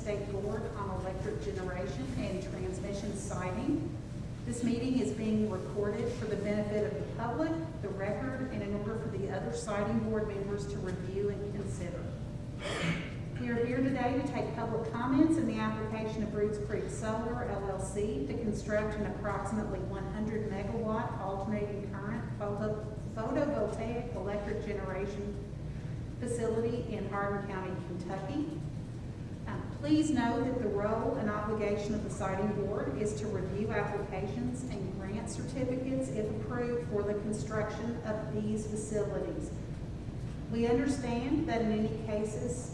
State Board on Electric Generation and Transmission Siting. This meeting is being recorded for the benefit of the public, the record, and in order for the other siting board members to review and consider. We are here today to take public comments in the application of Rhudes Solar, LLC to construct an approximately 100 megawatt alternating current photovoltaic electric generation facility in Harrington County, Kentucky. Please know that the role and obligation of the siting board is to review applications and grant certificates if approved for the construction of these facilities. We understand that in any cases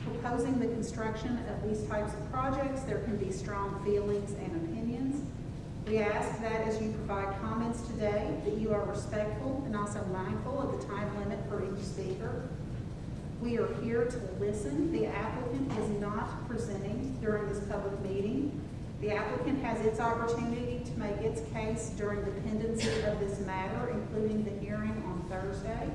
proposing the construction of these types of projects, there can be strong feelings and opinions. We ask that as you provide comments today, that you are respectful and also mindful of the time limit for each speaker. We are here to listen. The applicant is not presenting during this public meeting. The applicant has its opportunity to make its case during the pendency of this matter, including the hearing on Thursday.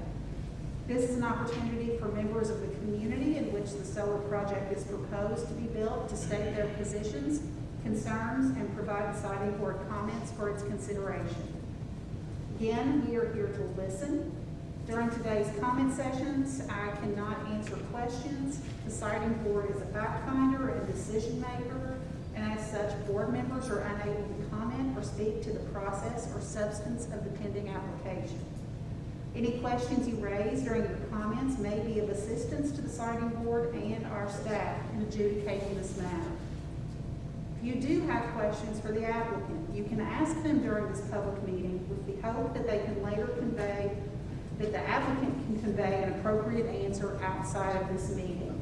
This is an opportunity for members of the community in which the solar project is proposed to be built to state their positions, concerns, and provide the siting board comments for its consideration. Again, we are here to listen. During today's comment sessions, I cannot answer questions. The siting board is a fact finder and decision maker, and as such, board members are unable to comment or speak to the process or substance of the pending application. Any questions you raise during your comments may be of assistance to the siting board and our staff in adjudicating this matter. If you do have questions for the applicant, you can ask them during this public meeting with the hope that they can later convey, that the applicant can convey an appropriate answer outside of this meeting.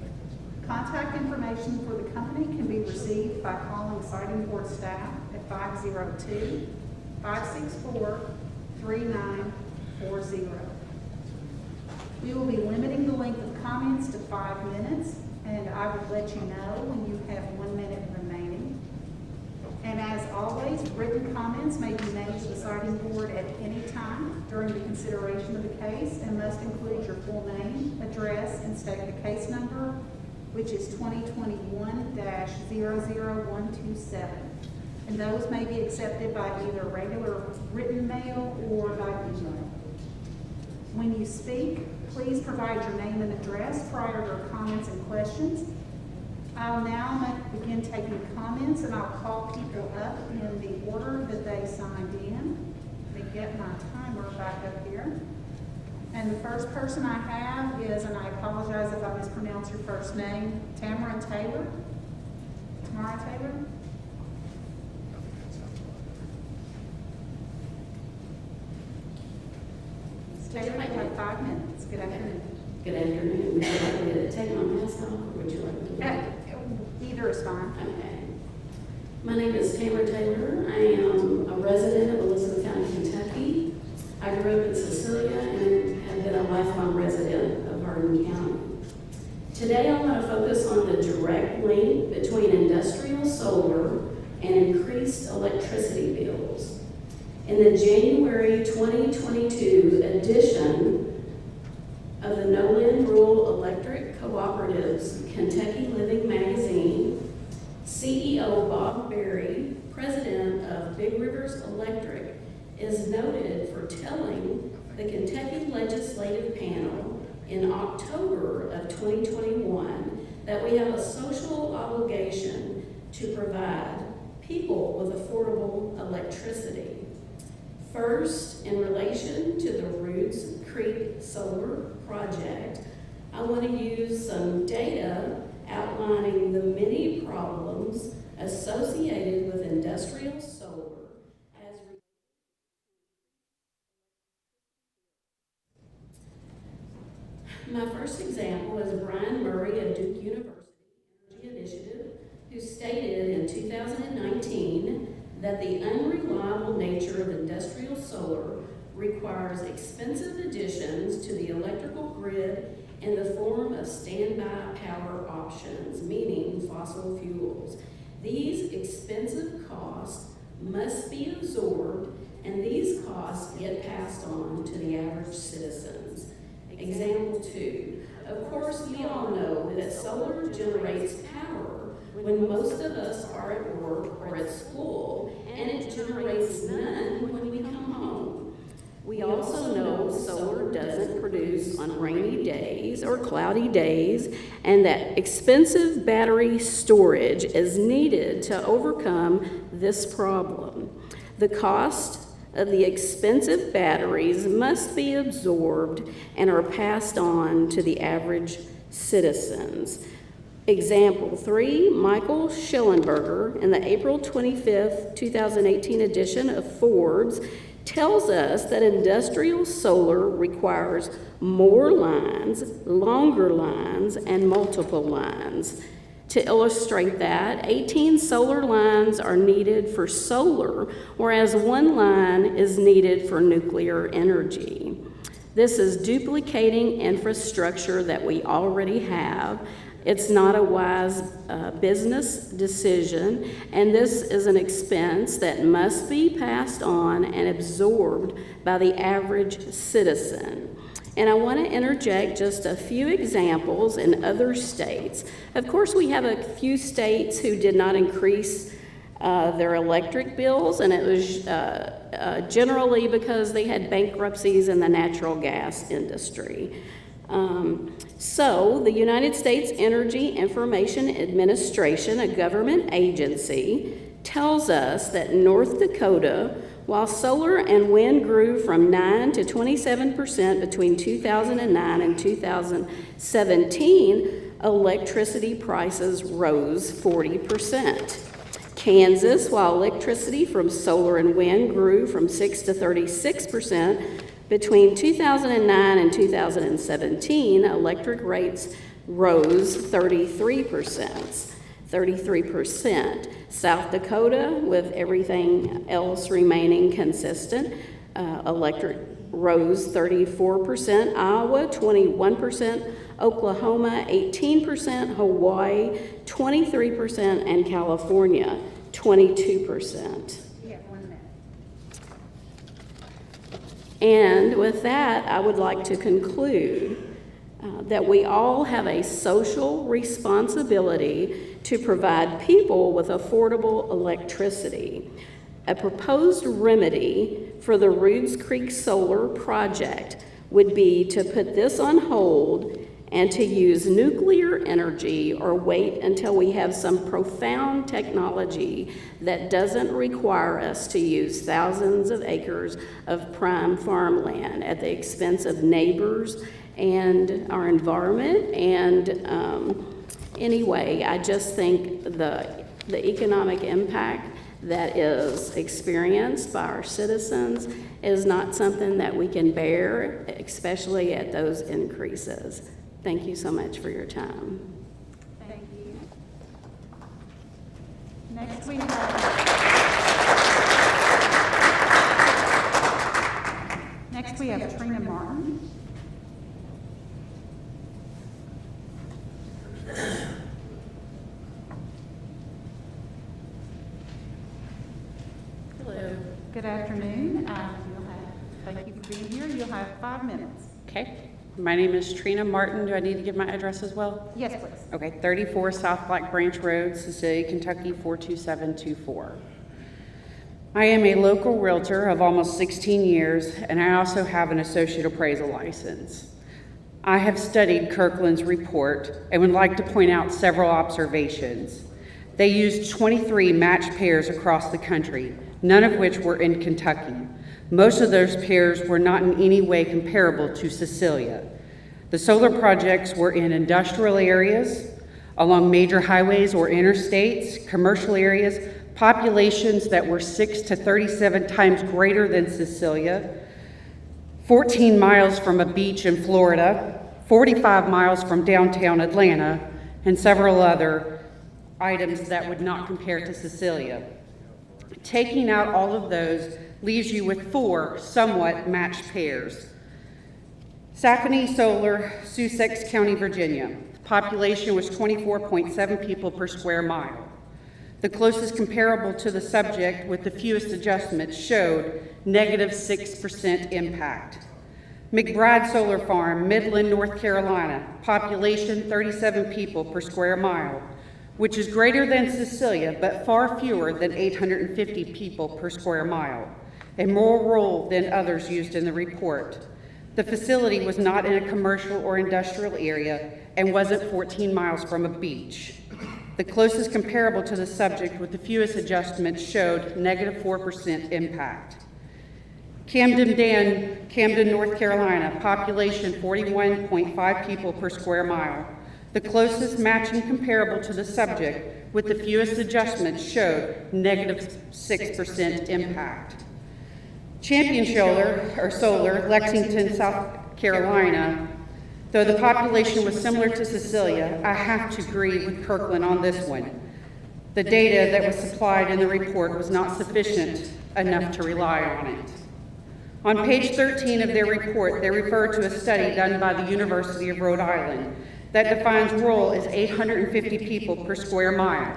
Contact information for the company can be received by calling siting board staff at 502-564-3940. We will be limiting the length of comments to 5 minutes, and I will let you know when you have 1 minute remaining. And as always, written comments may be made to the siting board at any time during the consideration of the case and must include your full name, address, and state the case number, which is 2021-00127. And those may be accepted by either regular written mail or by email. When you speak, please provide your name and address prior to your comments and questions. I'll now begin taking comments, and I'll call people up in the order that they signed in. Let me get my timer back up here. And the first person I have is, and I apologize if I mispronounce your first name, Tamara Taylor. Tamara Taylor? Ms. Taylor, you have 5 minutes. Good afternoon. Good afternoon. Would you like me to take my mask off, or would you like me to? Either is fine. Okay. My name is Tamara Taylor. I am a resident of Elizabethtown, Kentucky. I grew up in Cecilia and have been a lifelong resident of Harrington County. Today I want to focus on the direct link between industrial solar and increased electricity bills. In the January 2022 edition of the Nolan Rural Electric Cooperative's Kentucky Living Magazine, CEO Bob Berry, president of Big Rivers Electric, is noted for telling the Kentucky Legislative Panel in October of 2021 that we have a social obligation to provide people with affordable electricity. First, in relation to the Rhudes Creek Solar Project, I want to use some data outlining the many problems associated with industrial solar as my first example is Brian Murray of Duke University Energy Initiative, who stated in 2019 that the unreliable nature of industrial solar requires expensive additions to the electrical grid in the form of standby power options, meaning fossil fuels. These expensive costs must be absorbed, and these costs get passed on to the average citizens. Example 2. Of course, we all know that solar generates power when most of us are at work or at school, and it generates none when we come home. We also know solar doesn't produce on rainy days or cloudy days, and that expensive battery storage is needed to overcome this problem. The cost of the expensive batteries must be absorbed and are passed on to the average citizens. Example 3, Michael Schellenberger in the April 25th, 2018 edition of Forbes tells us that industrial solar requires more lines, longer lines, and multiple lines. To illustrate that, 18 solar lines are needed for solar, whereas 1 line is needed for nuclear energy. This is duplicating infrastructure that we already have. It's not a wise business decision, and this is an expense that must be passed on and absorbed by the average citizen. And I want to interject just a few examples in other states. Of course, we have a few states who did not increase their electric bills, and it was generally because they had bankruptcies in the natural gas industry. So the United States Energy Information Administration, a government agency, tells us that North Dakota, while solar and wind grew from 9 to 27% between 2009 and 2017, electricity prices rose 40%. Kansas, while electricity from solar and wind grew from 6 to 36%, between 2009 and 2017, electric rates rose 33%. South Dakota, with everything else remaining consistent, electric rose 34%, Iowa 21%, Oklahoma 18%, Hawaii 23%, and California 22%. And with that, I would like to conclude that we all have a social responsibility to provide people with affordable electricity. A proposed remedy for the Rhudes Creek Solar Project would be to put this on hold and to use nuclear energy or wait until we have some profound technology that doesn't require us to use thousands of acres of prime farmland at the expense of neighbors and our environment. And anyway, I just think the economic impact that is experienced by our citizens is not something that we can bear, especially at those increases. Thank you so much for your time. Thank you. Next we have Toni Martin. Hello. Good afternoon. Thank you for being here. You'll have 5 minutes. Okay. My name is Toni Martin. Do I need to give my address as well? Yes, please. Okay, 34 South Black Branch Road, Cecilia, Kentucky, 42724. I am a local realtor of almost 16 years, and I also have an associate appraisal license. I have studied Kirkland's report and would like to point out several observations. They used 23 matched pairs across the country, none of which were in Kentucky. Most of those pairs were not in any way comparable to Cecilia. The solar projects were in industrial areas, along major highways or interstates, commercial areas, populations that were 6 to 37 times greater than Cecilia, 14 miles from a beach in Florida, 45 miles from downtown Atlanta, and several other items that would not compare to Cecilia. Taking out all of those leaves you with 4 somewhat matched pairs. Safety Solar, Sussex County, Virginia. The population was 24.7 people per square mile. The closest comparable to the subject with the fewest adjustments showed negative 6% impact. McBride Solar Farm, Midland, North Carolina. Population 37 people per square mile. which is greater than Cecilia, but far fewer than 850 people per square mile, and more rural than others used in the report. The facility was not in a commercial or industrial area and wasn't 14 miles from a beach. The closest comparable to the subject with the fewest adjustments showed negative 4% impact. Camden, North Carolina, population 41.5 people per square mile. The closest matching comparable to the subject with the fewest adjustments showed negative 6% impact. Champion Solar, Lexington, South Carolina, though the population was similar to Cecilia, I have to agree with Kirkland on this one. The data that was supplied in the report was not sufficient enough to rely on it. On page 13 of their report, they refer to a study done by the University of Rhode Island that defines rural as 850 people per square mile.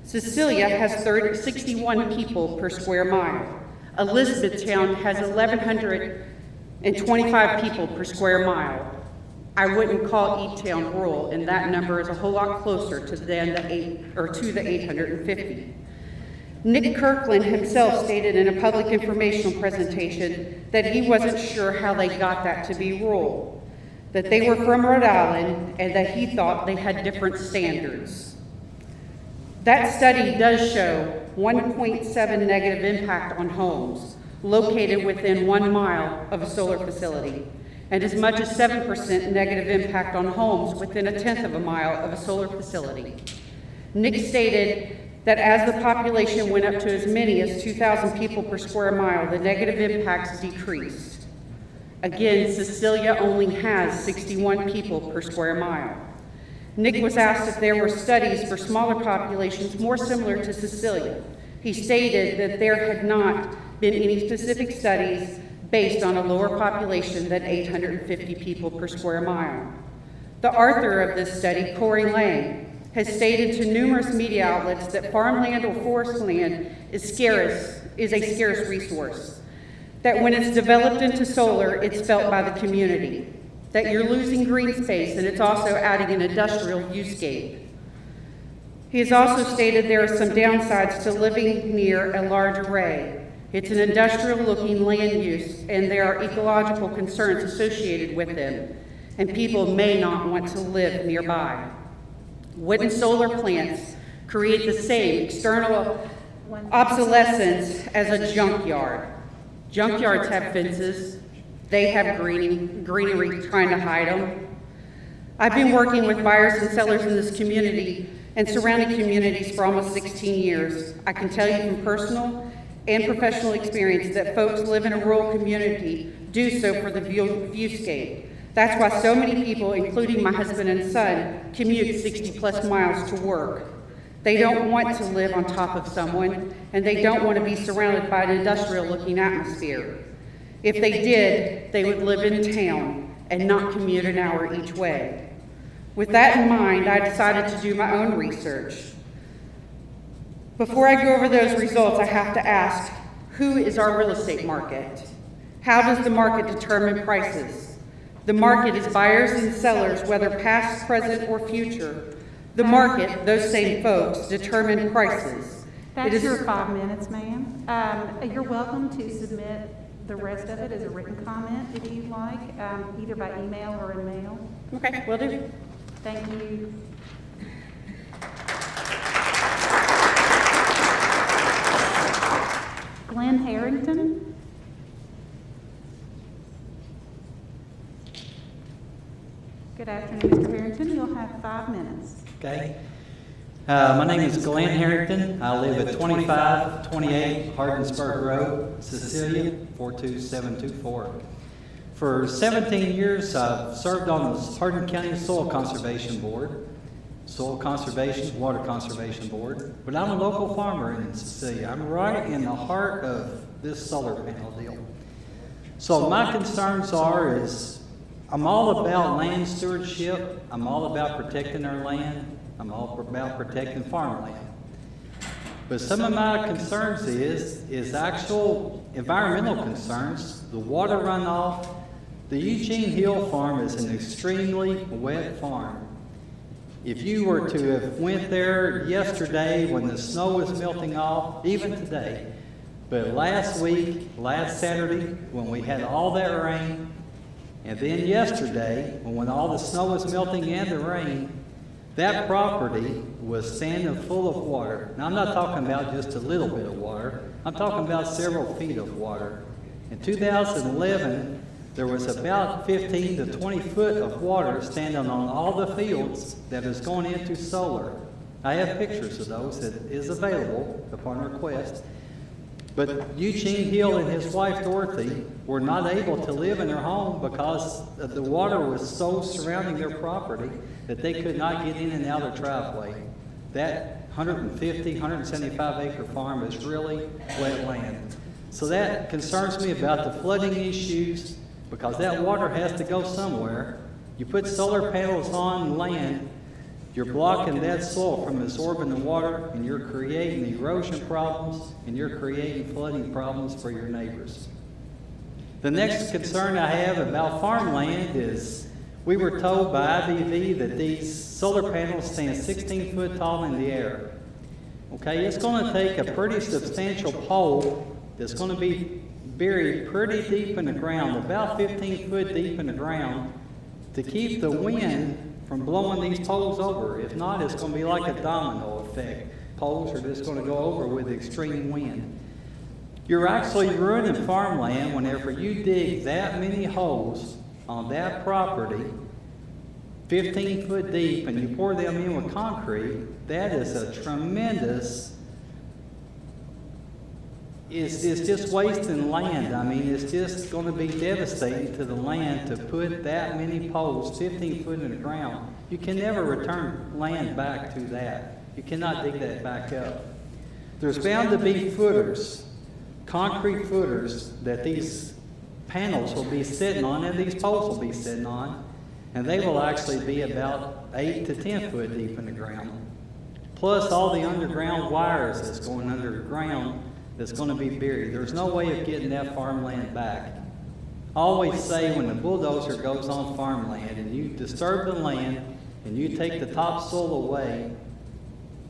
Cecilia has 61 people per square mile. Elizabethtown has 1,125 people per square mile. I wouldn't call E-Town rural, and that number is a whole lot closer to the 850. Nick Kirkland himself stated in a public informational presentation that he wasn't sure how they got that to be rural, that they were from Rhode Island, and that he thought they had different standards. That study does show 1.7 negative impact on homes located within 1 mile of a solar facility, and as much as 7% negative impact on homes within 1/10 of a mile of a solar facility. Nick stated that as the population went up to as many as 2,000 people per square mile, the negative impacts decreased. Again, Cecilia only has 61 people per square mile. Nick was asked if there were studies for smaller populations more similar to Cecilia. He stated that there had not been any specific studies based on a lower population than 850 people per square mile. The author of this study, Corey Lang, has stated to numerous media outlets that farmland or forest land is a scarce resource, that when it's developed into solar, it's felt by the community, that you're losing green space and it's also adding an industrial usescape. He has also stated there are some downsides to living near a large array. It's an industrial-looking land use, and there are ecological concerns associated with them, and people may not want to live nearby. Wooden solar plants create the same external obsolescence as a junkyard. Junkyards have fences. They have greenery trying to hide them. I've been working with buyers and sellers in this community and surrounding communities for almost 16 years. I can tell you from personal and professional experience that folks live in a rural community do so for the viewscape. That's why so many people, including my husband and son, commute 60+ miles to work. They don't want to live on top of someone, and they don't want to be surrounded by an industrial-looking atmosphere. If they did, they would live in town and not commute an hour each way. With that in mind, I decided to do my own research. Before I go over those results, I have to ask, who is our real estate market? How does the market determine prices? The market is buyers and sellers, whether past, present, or future. The market, those same folks, determine prices. That's your 5 minutes, ma'am. You're welcome to submit the rest of it as a written comment if you'd like, either by email or in mail. Okay, will do. Thank you. Glenn Harrington. Good afternoon, Mr. Harrington. You'll have 5 minutes. Okay. My name is Glenn Harrington. I live at 2528 Hardinsburg Road, Cecilia, 42724. For 17 years, I've served on the Harrington County Soil Conservation Board, Soil Conservation, Water Conservation Board, but I'm a local farmer in Cecilia. I'm right in the heart of this solar panel deal. So my concerns is I'm all about land stewardship. I'm all about protecting our land. I'm all about protecting farmland. But some of my concerns is actual environmental concerns. The water runoff. The Eugene Hill farm is an extremely wet farm. If you were to have went there yesterday when the snow was melting off, even today, but last week, last Saturday, when we had all that rain, and then yesterday, when all the snow was melting and the rain, that property was standing full of water. Now, I'm not talking about just a little bit of water. I'm talking about several feet of water. In 2011, there was about 15 to 20 foot of water standing on all the fields that is going into solar. I have pictures of those that is available upon request. But Eugene Hill and his wife Dorothy were not able to live in their home because the water was so surrounding their property that they could not get in and out of their driveway. That 150, 175 acre farm is really wet land. So that concerns me about the flooding issues, because that water has to go somewhere. You put solar panels on land, you're blocking that soil from absorbing the water, and you're creating erosion problems, and you're creating flooding problems for your neighbors. The next concern I have about farmland is we were told by IBV that these solar panels stand 16 foot tall in the air. Okay, it's going to take a pretty substantial pole that's going to be buried pretty deep in the ground, about 15 foot deep in the ground, to keep the wind from blowing these poles over. If not, it's going to be like a domino effect. Poles are just going to go over with extreme wind. You're actually ruining farmland whenever you dig that many holes on that property, 15 foot deep, and you pour them in with concrete. That is a tremendous, it's just wasting land. I mean, it's just going to be devastating to the land to put that many poles 15 foot in the ground. You can never return land back to that. You cannot dig that back up. There's bound to be footers, concrete footers, that these panels will be sitting on and these poles will be sitting on, and they will actually be about 8 to 10 foot deep in the ground. Plus all the underground wires that's going underground that's going to be buried. There's no way of getting that farmland back. I always say when the bulldozer goes on farmland and you disturb the land and you take the topsoil away,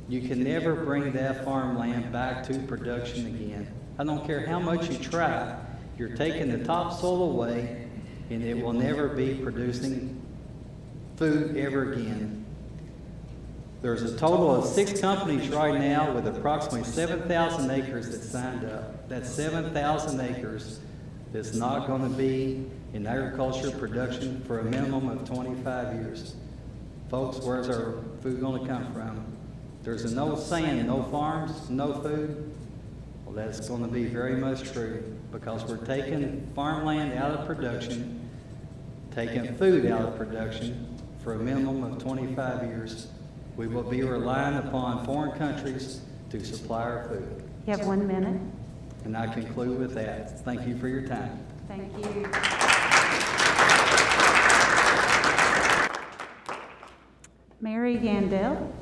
you can never bring that farmland back to production again. I don't care how much you try, you're taking the topsoil away and it will never be producing food ever again. There's a total of 6 companies right now with approximately 7,000 acres that signed up. That's 7,000 acres that's not going to be in agriculture production for a minimum of 25 years. Folks, where's our food going to come from? There's an old saying, no farms, no food. Well, that's going to be very much true, because we're taking farmland out of production, taking food out of production for a minimum of 25 years. We will be relying upon foreign countries to supply our food. You have 1 minute. And I conclude with that. Thank you for your time. Thank you. Mary Ann Dell.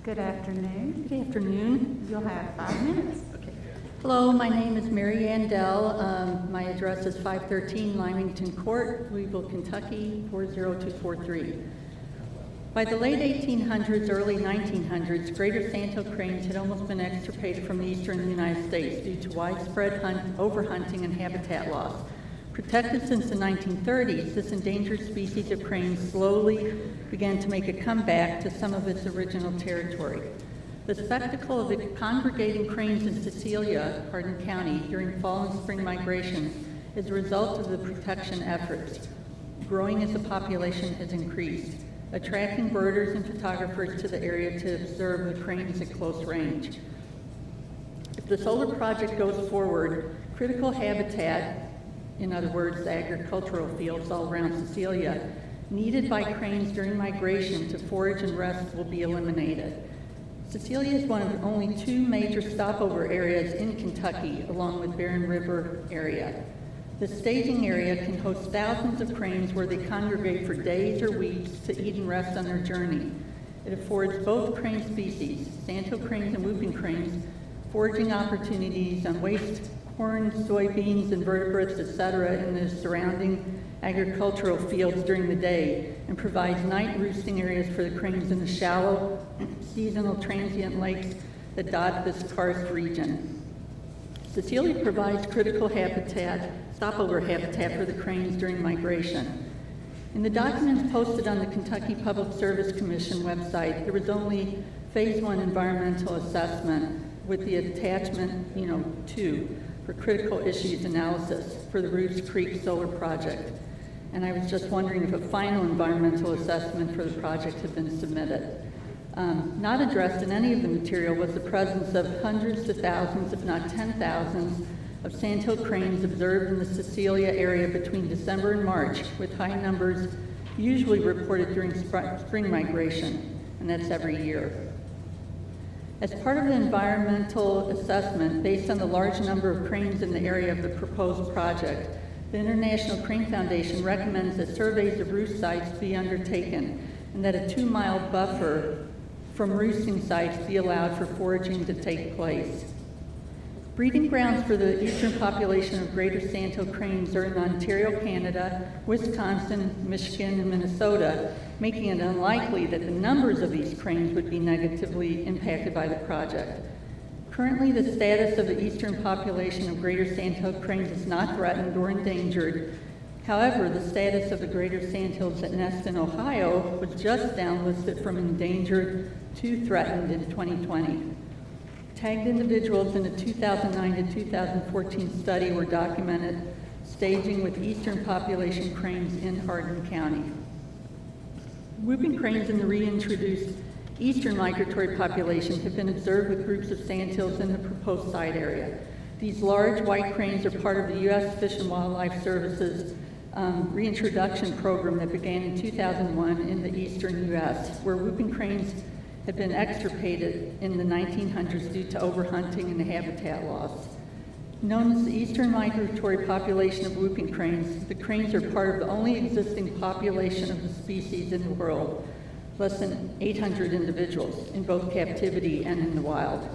Good afternoon. Good afternoon. You'll have 5 minutes. Okay. Hello, my name is Mary Ann Dell. My address is 513 Lymington Court, Louisville, Kentucky, 40243. By the late 1800s, early 1900s, greater sandhill cranes had almost been extirpated from the eastern United States due to widespread overhunting and habitat loss. Protected since the 1930s, this endangered species of crane slowly began to make a comeback to some of its original territory. The spectacle of the congregating cranes in Cecilia, Hardin County, during fall and spring migration is a result of the protection efforts, growing as the population has increased, attracting birders and photographers to the area to observe the cranes at close range. If the solar project goes forward, critical habitat, in other words, the agricultural fields all around Cecilia, needed by cranes during migration to forage and rest will be eliminated. Cecilia is one of only 2 major stopover areas in Kentucky, along with Barren River area. The staging area can host thousands of cranes where they congregate for days or weeks to eat and rest on their journey. It affords both crane species, sandhill cranes and whooping cranes, foraging opportunities on waste corn, soybeans, invertebrates, etc. in the surrounding agricultural fields during the day, and provides night roosting areas for the cranes in the shallow, seasonal transient lakes that dot this karst region. Cecilia provides critical habitat, stopover habitat for the cranes during migration. In the documents posted on the Kentucky Public Service Commission website, there was only Phase 1 environmental assessment with the attachment, 2, for critical issues analysis for the Rhudes Creek Solar Project. And I was just wondering if a final environmental assessment for the project had been submitted. Not addressed in any of the material was the presence of hundreds to thousands, if not 10,000s, of sandhill cranes observed in the Cecilia area between December and March, with high numbers usually reported during spring migration, and that's every year. As part of the environmental assessment, based on the large number of cranes in the area of the proposed project, the International Crane Foundation recommends that surveys of roost sites be undertaken and that a 2-mile buffer from roosting sites be allowed for foraging to take place. Breeding grounds for the eastern population of greater sandhill cranes are in Ontario, Canada, Wisconsin, Michigan, and Minnesota, making it unlikely that the numbers of these cranes would be negatively impacted by the project. Currently, the status of the eastern population of greater sandhill cranes is not threatened or endangered. However, the status of the greater sandhills that nest in Ohio was just downlisted from endangered to threatened in 2020. Tagged individuals in a 2009 to 2014 study were documented staging with eastern population cranes in Harrington County. Whooping cranes in the reintroduced eastern migratory population have been observed with groups of sandhills in the proposed site area. These large white cranes are part of the U.S. Fish and Wildlife Service's reintroduction program that began in 2001 in the eastern U.S., where whooping cranes had been extirpated in the 1900s due to overhunting and habitat loss. Known as the eastern migratory population of whooping cranes, the cranes are part of the only existing population of the species in the world, less than 800 individuals in both captivity and in the wild.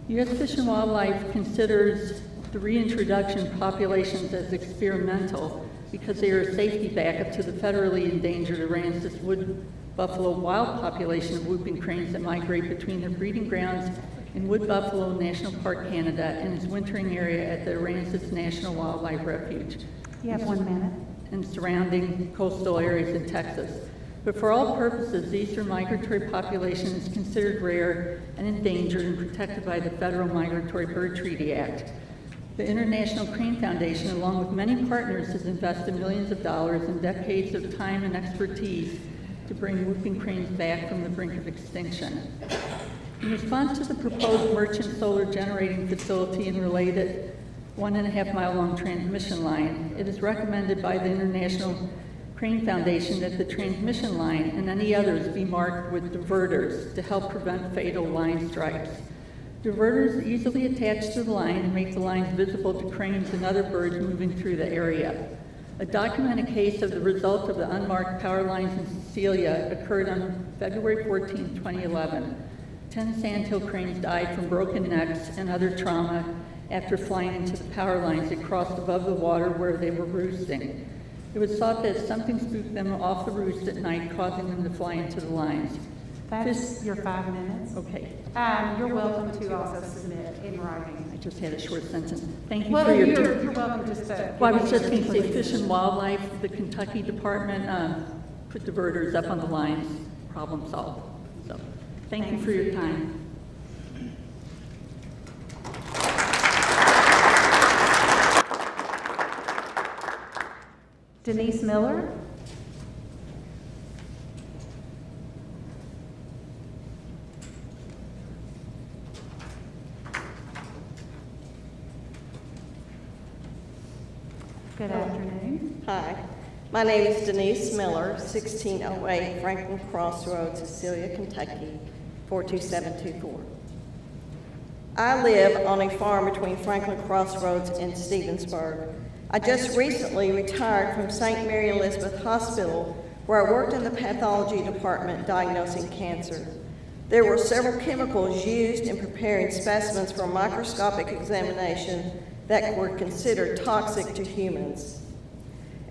U.S. Fish and Wildlife considers the reintroduction populations as experimental because they are a safety backup to the federally endangered Aransas wood buffalo wild population of whooping cranes that migrate between their breeding grounds in Wood Buffalo National Park, Canada, and its wintering area at the Aransas National Wildlife Refuge. You have 1 minute. And surrounding coastal areas in Texas. But for all purposes, the eastern migratory population is considered rare and endangered and protected by the Federal Migratory Bird Treaty Act. The International Crane Foundation, along with many partners, has invested millions of dollars and decades of time and expertise to bring whooping cranes back from the brink of extinction. In response to the proposed merchant solar generating facility and related 1.5-mile-long transmission line, it is recommended by the International Crane Foundation that the transmission line and any others be marked with diverters to help prevent fatal line strikes. Diverters easily attach to the line and make the lines visible to cranes and other birds moving through the area. A documented case of the result of the unmarked power lines in Cecilia occurred on February 14, 2011. 10 sandhill cranes died from broken necks and other trauma after flying into the power lines that crossed above the water where they were roosting. It was thought that something spooked them off the roost at night, causing them to fly into the lines. That's your 5 minutes. Okay, You're welcome to also submit in writing. I just had a short sentence. Thank you Well, for your you're welcome just to. Well, I was just going to say Fish and Wildlife, the Kentucky Department, put diverters up on the lines, problem solved. So, thank you for your time. Denise Miller. Good afternoon. Hi, my name is Denise Miller, 1608 Franklin Crossroad, Cecilia, Kentucky, 42724. I live on a farm between Franklin Crossroads and Stevensburg. I just recently retired from St. Mary Elizabeth Hospital, where I worked in the pathology department diagnosing cancer. There were several chemicals used in preparing specimens for microscopic examination that were considered toxic to humans.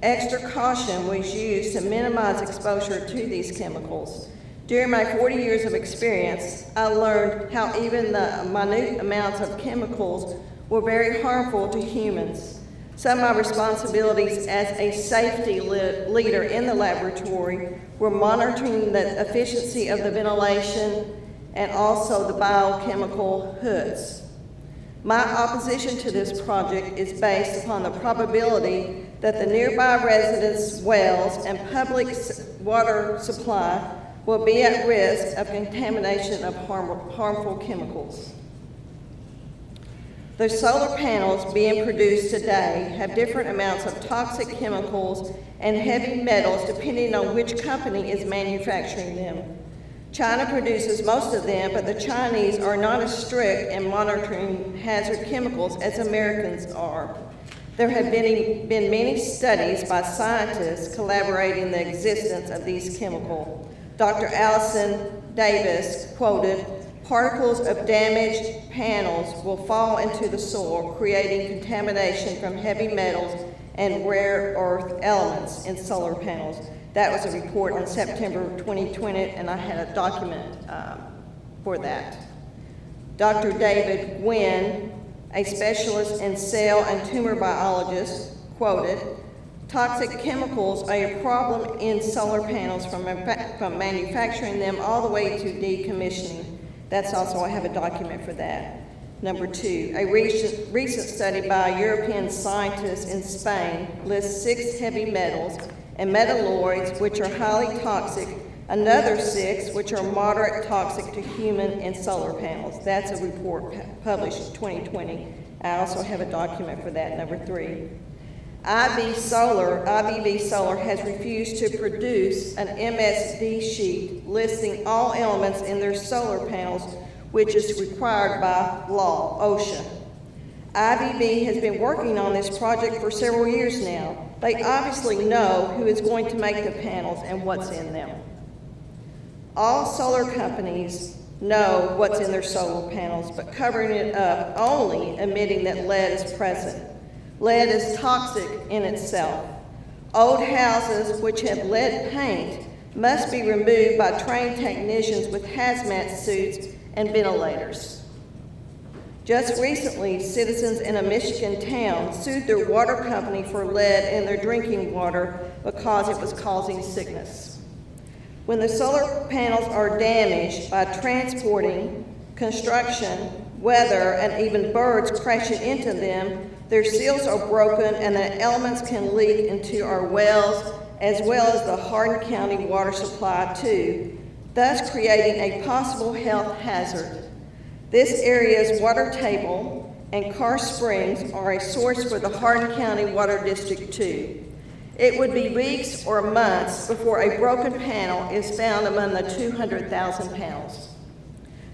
Extra caution was used to minimize exposure to these chemicals. During my 40 years of experience, I learned how even the minute amounts of chemicals were very harmful to humans. Some of my responsibilities as a safety leader in the laboratory were monitoring the efficiency of the ventilation and also the biochemical hoods. My opposition to this project is based upon the probability that the nearby residents' wells and public water supply will be at risk of contamination of harmful chemicals. The solar panels being produced today have different amounts of toxic chemicals and heavy metals depending on which company is manufacturing them. China produces most of them, but the Chinese are not as strict in monitoring hazard chemicals as Americans are. There have been many studies by scientists collaborating the existence of these chemicals. Dr. Allison Davis quoted, "Particles of damaged panels will fall into the soil, creating contamination from heavy metals and rare earth elements in solar panels." That was a report on September 2020, and I had a document for that. Dr. David Gwynn, a specialist in cell and tumor biologist, quoted, "Toxic chemicals are a problem in solar panels from manufacturing them all the way to decommissioning." That's also, I have a document for that. Number two, a recent study by European scientists in Spain lists 6 heavy metals and metalloids which are highly toxic, another 6 which are moderate toxic to human and solar panels. That's a report published in 2020. I also have a document for that, number 3. IBV Solar has refused to produce an MSD sheet listing all elements in their solar panels, which is required by law, OSHA. IBV has been working on this project for several years now. They obviously know who is going to make the panels and what's in them. All solar companies know what's in their solar panels, but covering it up, only admitting that lead is present. Lead is toxic in itself. Old houses which have lead paint must be removed by trained technicians with hazmat suits and ventilators. Just recently, citizens in a Michigan town sued their water company for lead in their drinking water because it was causing sickness. When the solar panels are damaged by transporting, construction, weather, and even birds crashing into them, their seals are broken and the elements can leak into our wells as well as the Harrington County water supply too, thus creating a possible health hazard. This area's water table and karst springs are a source for the Harrington County Water District too. It would be weeks or months before a broken panel is found among the 200,000 panels.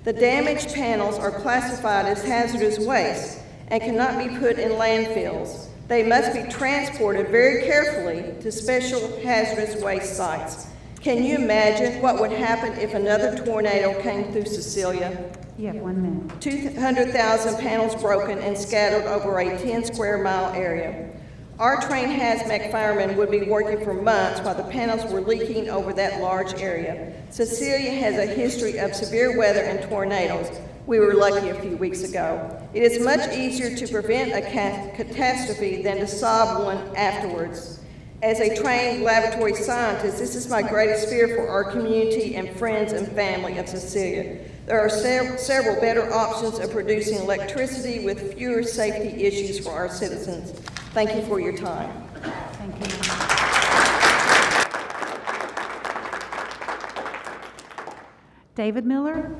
The damaged panels are classified as hazardous waste and cannot be put in landfills. They must be transported very carefully to special hazardous waste sites. Can you imagine what would happen if another tornado came through Cecilia? You have 1 minute. 200,000 panels broken and scattered over a 10 square mile area. Our trained hazmat firemen would be working for months while the panels were leaking over that large area. Cecilia has a history of severe weather and tornadoes. We were lucky a few weeks ago. It is much easier to prevent a catastrophe than to solve one afterwards. As a trained laboratory scientist, this is my greatest fear for our community and friends and family of Cecilia. There are several better options of producing electricity with fewer safety issues for our citizens. Thank you for your time. Thank you. David Miller?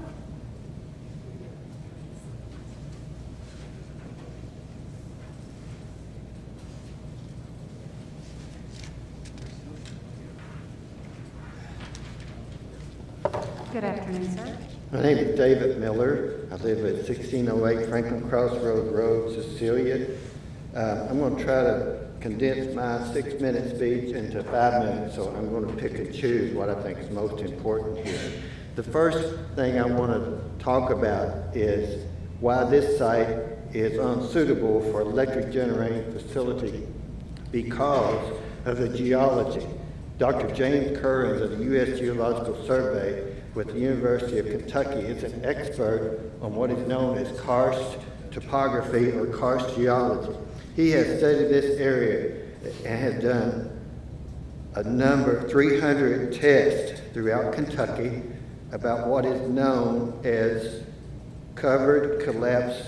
Good afternoon, sir. My name is David Miller. I live at 1608 Franklin Crossroad Road, Cecilia. I'm going to try to condense my 6-minute speech into 5 minutes, so I'm going to pick and choose what I think is most important here. The first thing I want to talk about is why this site is unsuitable for electric generating facility because of the geology. Dr. James Currens of the U.S. Geological Survey with the University of Kentucky is an expert on what is known as karst topography or karst geology. He has studied this area and has done a number, 300 tests throughout Kentucky about what is known as covered collapse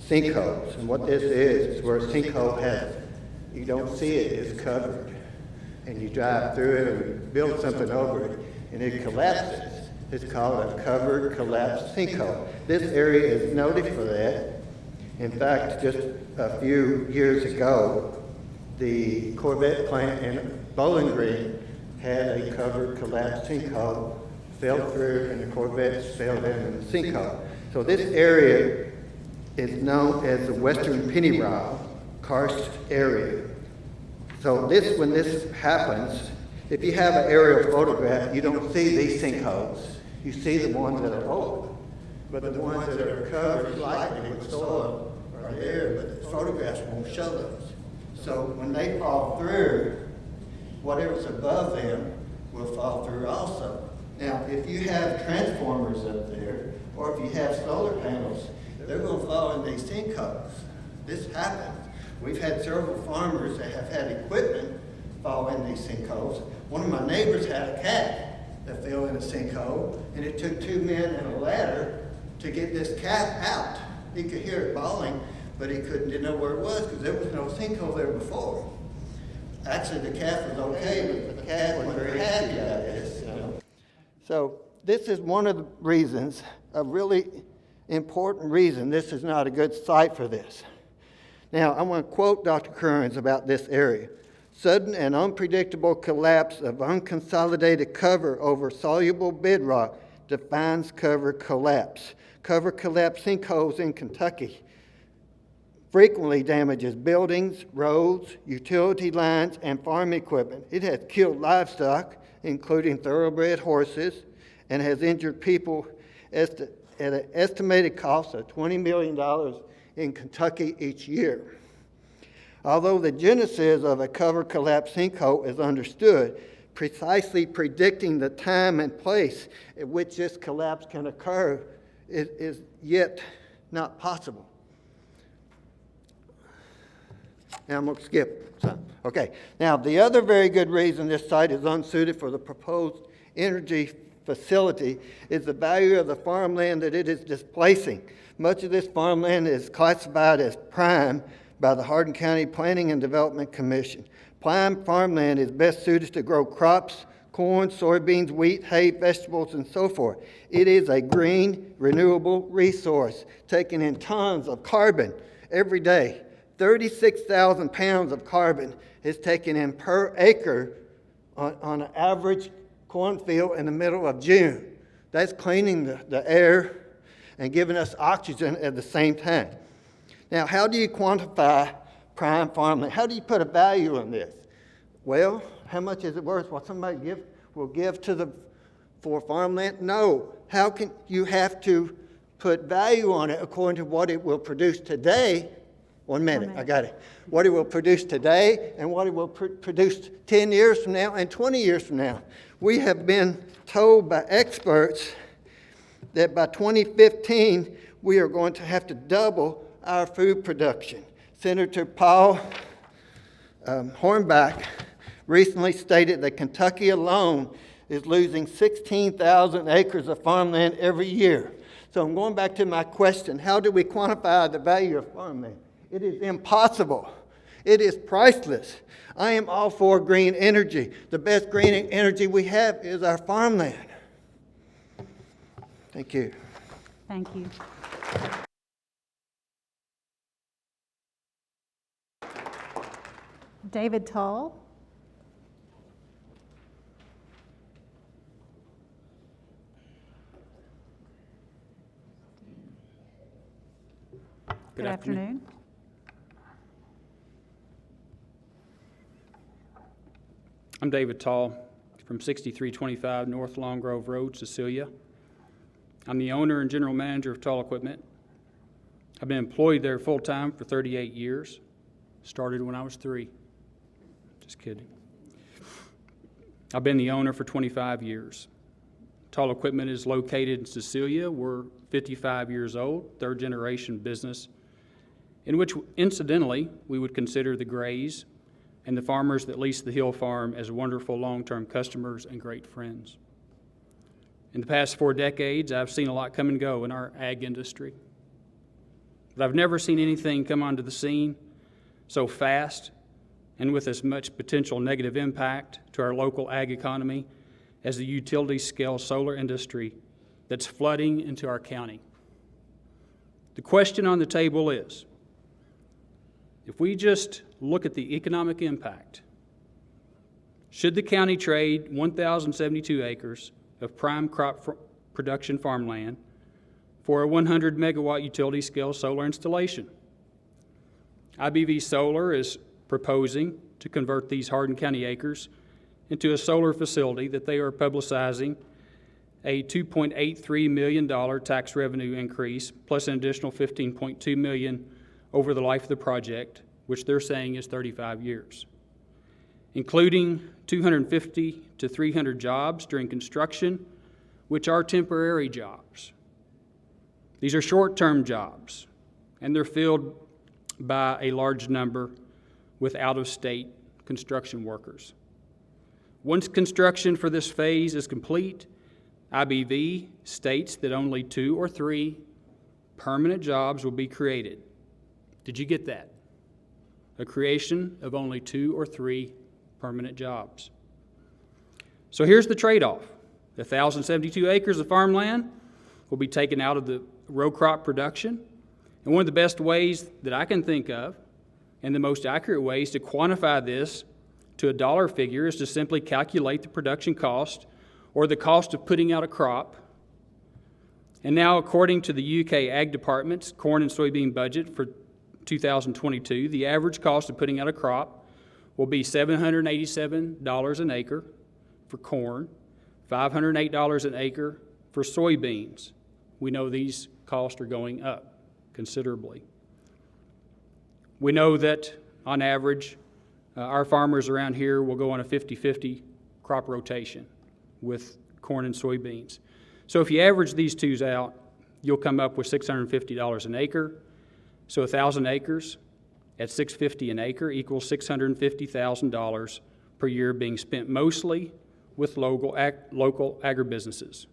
sinkholes. And what this is where a sinkhole has, you don't see it, it's covered. And you drive through it and build something over it, and it collapses. It's called a covered collapse sinkhole. This area is noted for that. In fact, just a few years ago, the Corvette plant in Bowling Green had a covered collapse sinkhole, fell through, and the Corvettes fell down in the sinkhole. So this area is known as the Western Pennyroyal karst area. So when this happens, if you have an aerial photograph, you don't see these sinkholes. You see the ones that are open. But the ones that are covered lightly with soil are there, but the photographs won't show those. So when they fall through, whatever's above them will fall through also. Now, if you have transformers up there, or if you have solar panels, they're going to fall in these sinkholes. This happens. We've had several farmers that have had equipment fall in these sinkholes. One of my neighbors had a cat that fell in a sinkhole, and it took 2 men and a ladder to get this cat out. He could hear it bawling, but he didn't know where it was because there was no sinkhole there before. Actually, the cat was okay, but the cat wasn't very happy about this. So this is one of the reasons, a really important reason this is not a good site for this. Now, I want to quote Dr. Currens about this area. Sudden and unpredictable collapse of unconsolidated cover over soluble bedrock defines cover collapse. Cover collapse sinkholes in Kentucky frequently damages buildings, roads, utility lines, and farm equipment. It has killed livestock, including thoroughbred horses, and has injured people at an estimated cost of $20 million in Kentucky each year. Although the genesis of a cover collapse sinkhole is understood, precisely predicting the time and place at which this collapse can occur is yet not possible. Now I'm going to skip some. Okay, now the other very good reason this site is unsuited for the proposed energy facility is the value of the farmland that it is displacing. Much of this farmland is classified as prime by the Harrington County Planning and Development Commission. Prime farmland is best suited to grow crops, corn, soybeans, wheat, hay, vegetables, and so forth. It is a green, renewable resource, taking in tons of carbon every day. 36,000 pounds of carbon is taken in per acre on an average cornfield in the middle of June. That's cleaning the air and giving us oxygen at the same time. Now, how do you quantify prime farmland? How do you put a value on this? Well, how much is it worth? What somebody will give for farmland? No. How can you have to put value on it according to what it will produce today? 1 minute, I got it. What it will produce today and what it will produce 10 years from now and 20 years from now. We have been told by experts that by 2015, we are going to have to double our food production. Senator Paul Hornback recently stated that Kentucky alone is losing 16,000 acres of farmland every year. So I'm going back to my question, how do we quantify the value of farmland? It is impossible. It is priceless. I am all for green energy. The best green energy we have is our farmland. Thank you. Thank you. David Tall. Good afternoon. I'm David Tall, from 6325 North Long Grove Road, Cecilia. I'm the owner and general manager of Tall Equipment. I've been employed there full-time for 38 years. Started when I was 3. Just kidding. I've been the owner for 25 years. Tall Equipment is located in Cecilia. We're 55 years old, third-generation business, in which, incidentally, we would consider the Grays and the farmers that lease the Hill Farm as wonderful long-term customers and great friends. In the past 4 decades, I've seen a lot come and go in our ag industry. But I've never seen anything come onto the scene so fast and with as much potential negative impact to our local ag economy as the utility-scale solar industry that's flooding into our county. The question on the table is, if we just look at the economic impact, should the county trade 1,072 acres of prime crop production farmland for a 100 megawatt utility scale solar installation? IBV Solar is proposing to convert these Hardin County acres into a solar facility that they are publicizing a $2.83 million tax revenue increase plus an additional $15.2 million over the life of the project, which they're saying is 35 years, including 250 to 300 jobs during construction, which are temporary jobs. These are short-term jobs, and they're filled by a large number with out-of-state construction workers. Once construction for this phase is complete, IBV states that only 2 or 3 permanent jobs will be created. Did you get that? A creation of only 2 or 3 permanent jobs. So here's the trade-off. 1,072 acres of farmland will be taken out of the row crop production. And one of the best ways that I can think of, and the most accurate ways to quantify this to a dollar figure, is to simply calculate the production cost or the cost of putting out a crop. And now, according to the UK Ag Department's corn and soybean budget for 2022, the average cost of putting out a crop will be $787 an acre for corn, $508 an acre for soybeans. We know these costs are going up considerably. We know that, on average, our farmers around here will go on a 50-50 crop rotation with corn and soybeans. So if you average these two out, you'll come up with $650 an acre. So 1,000 acres at $650 an acre equals $650,000 per year being spent mostly with local agribusinesses.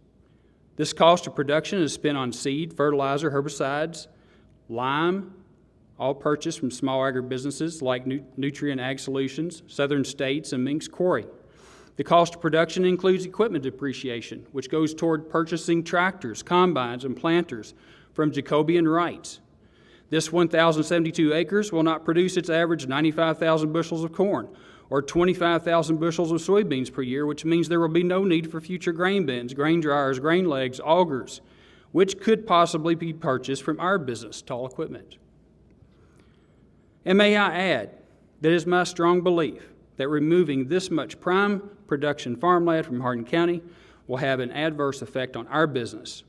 This cost of production is spent on seed, fertilizer, herbicides, lime, all purchased from small agribusinesses like Nutrient Ag Solutions, Southern States, and Minks Quarry. The cost of production includes equipment depreciation, which goes toward purchasing tractors, combines, and planters from Jacoby and Wrights. This 1,072 acres will not produce its average 95,000 bushels of corn or 25,000 bushels of soybeans per year, which means there will be no need for future grain bins, grain dryers, grain legs, augers, which could possibly be purchased from our business, Tall Equipment. And may I add that it is my strong belief that removing this much prime production farmland from Hardin County will have an adverse effect on our business,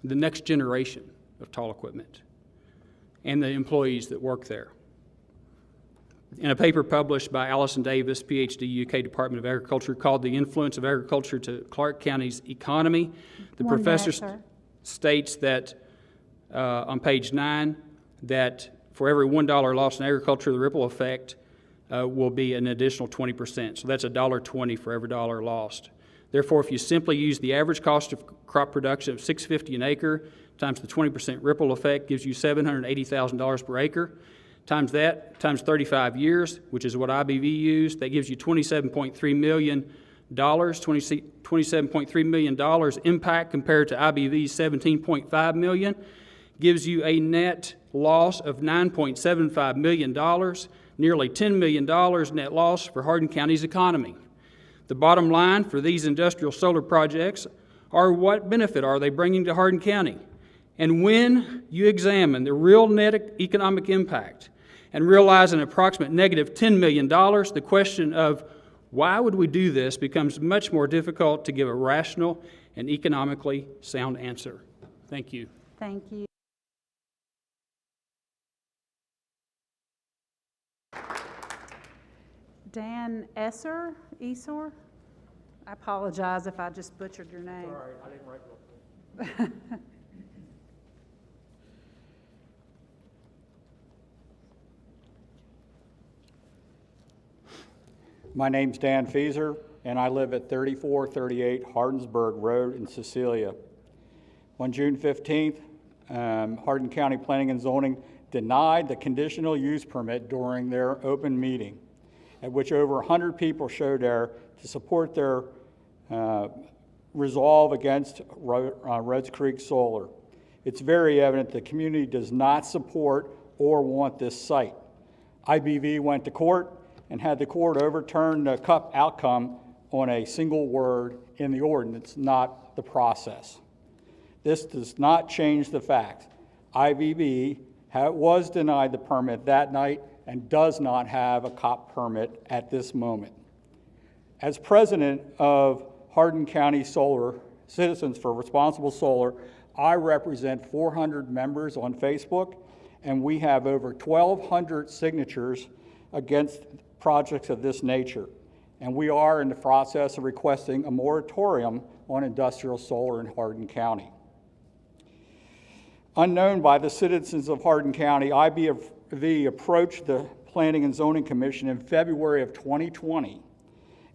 the next generation of Tall Equipment, and the employees that work there. In a paper published by Allison Davis, PhD, UK Department of Agriculture, called The Influence of Agriculture to Clark County's Economy, the professor states that on page 9 that for every $1 lost in agriculture, the ripple effect will be an additional 20%. So that's $1.20 for every dollar lost. Therefore, if you simply use the average cost of crop production of $650 an acre times the 20% ripple effect gives you $780,000 per acre. Times that, times 35 years, which is what IBV used, that gives you $27.3 million, $27.3 million impact compared to IBV's $17.5 million, gives you a net loss of $9.75 million, nearly $10 million net loss for Hardin County's economy. The bottom line for these industrial solar projects are what benefit are they bringing to Hardin County? And when you examine the real net economic impact and realize an approximate negative $10 million, the question of Why would we do this becomes much more difficult to give a rational and economically sound answer. Thank you. Thank you. Dan Esser? I apologize if I just butchered your name. All right, I didn't write real quick. My name's Dan Feaser, and I live at 3438 Hardinsburg Road in Cecilia. On June 15th, Hardin County Planning and Zoning denied the conditional use permit during their open meeting, at which over 100 people showed there to support their resolve against Rhodes Creek Solar. It's very evident the community does not support or want this site. IBV went to court and had the court overturn the CUP outcome on a single word in the ordinance, not the process. This does not change the fact IBV was denied the permit that night and does not have a COP permit at this moment. As president of Hardin County Solar, Citizens for Responsible Solar, I represent 400 members on Facebook, and we have over 1,200 signatures against projects of this nature. And we are in the process of requesting a moratorium on industrial solar in Hardin County. Unknown by the citizens of Hardin County, IBV approached the Planning and Zoning Commission in February of 2020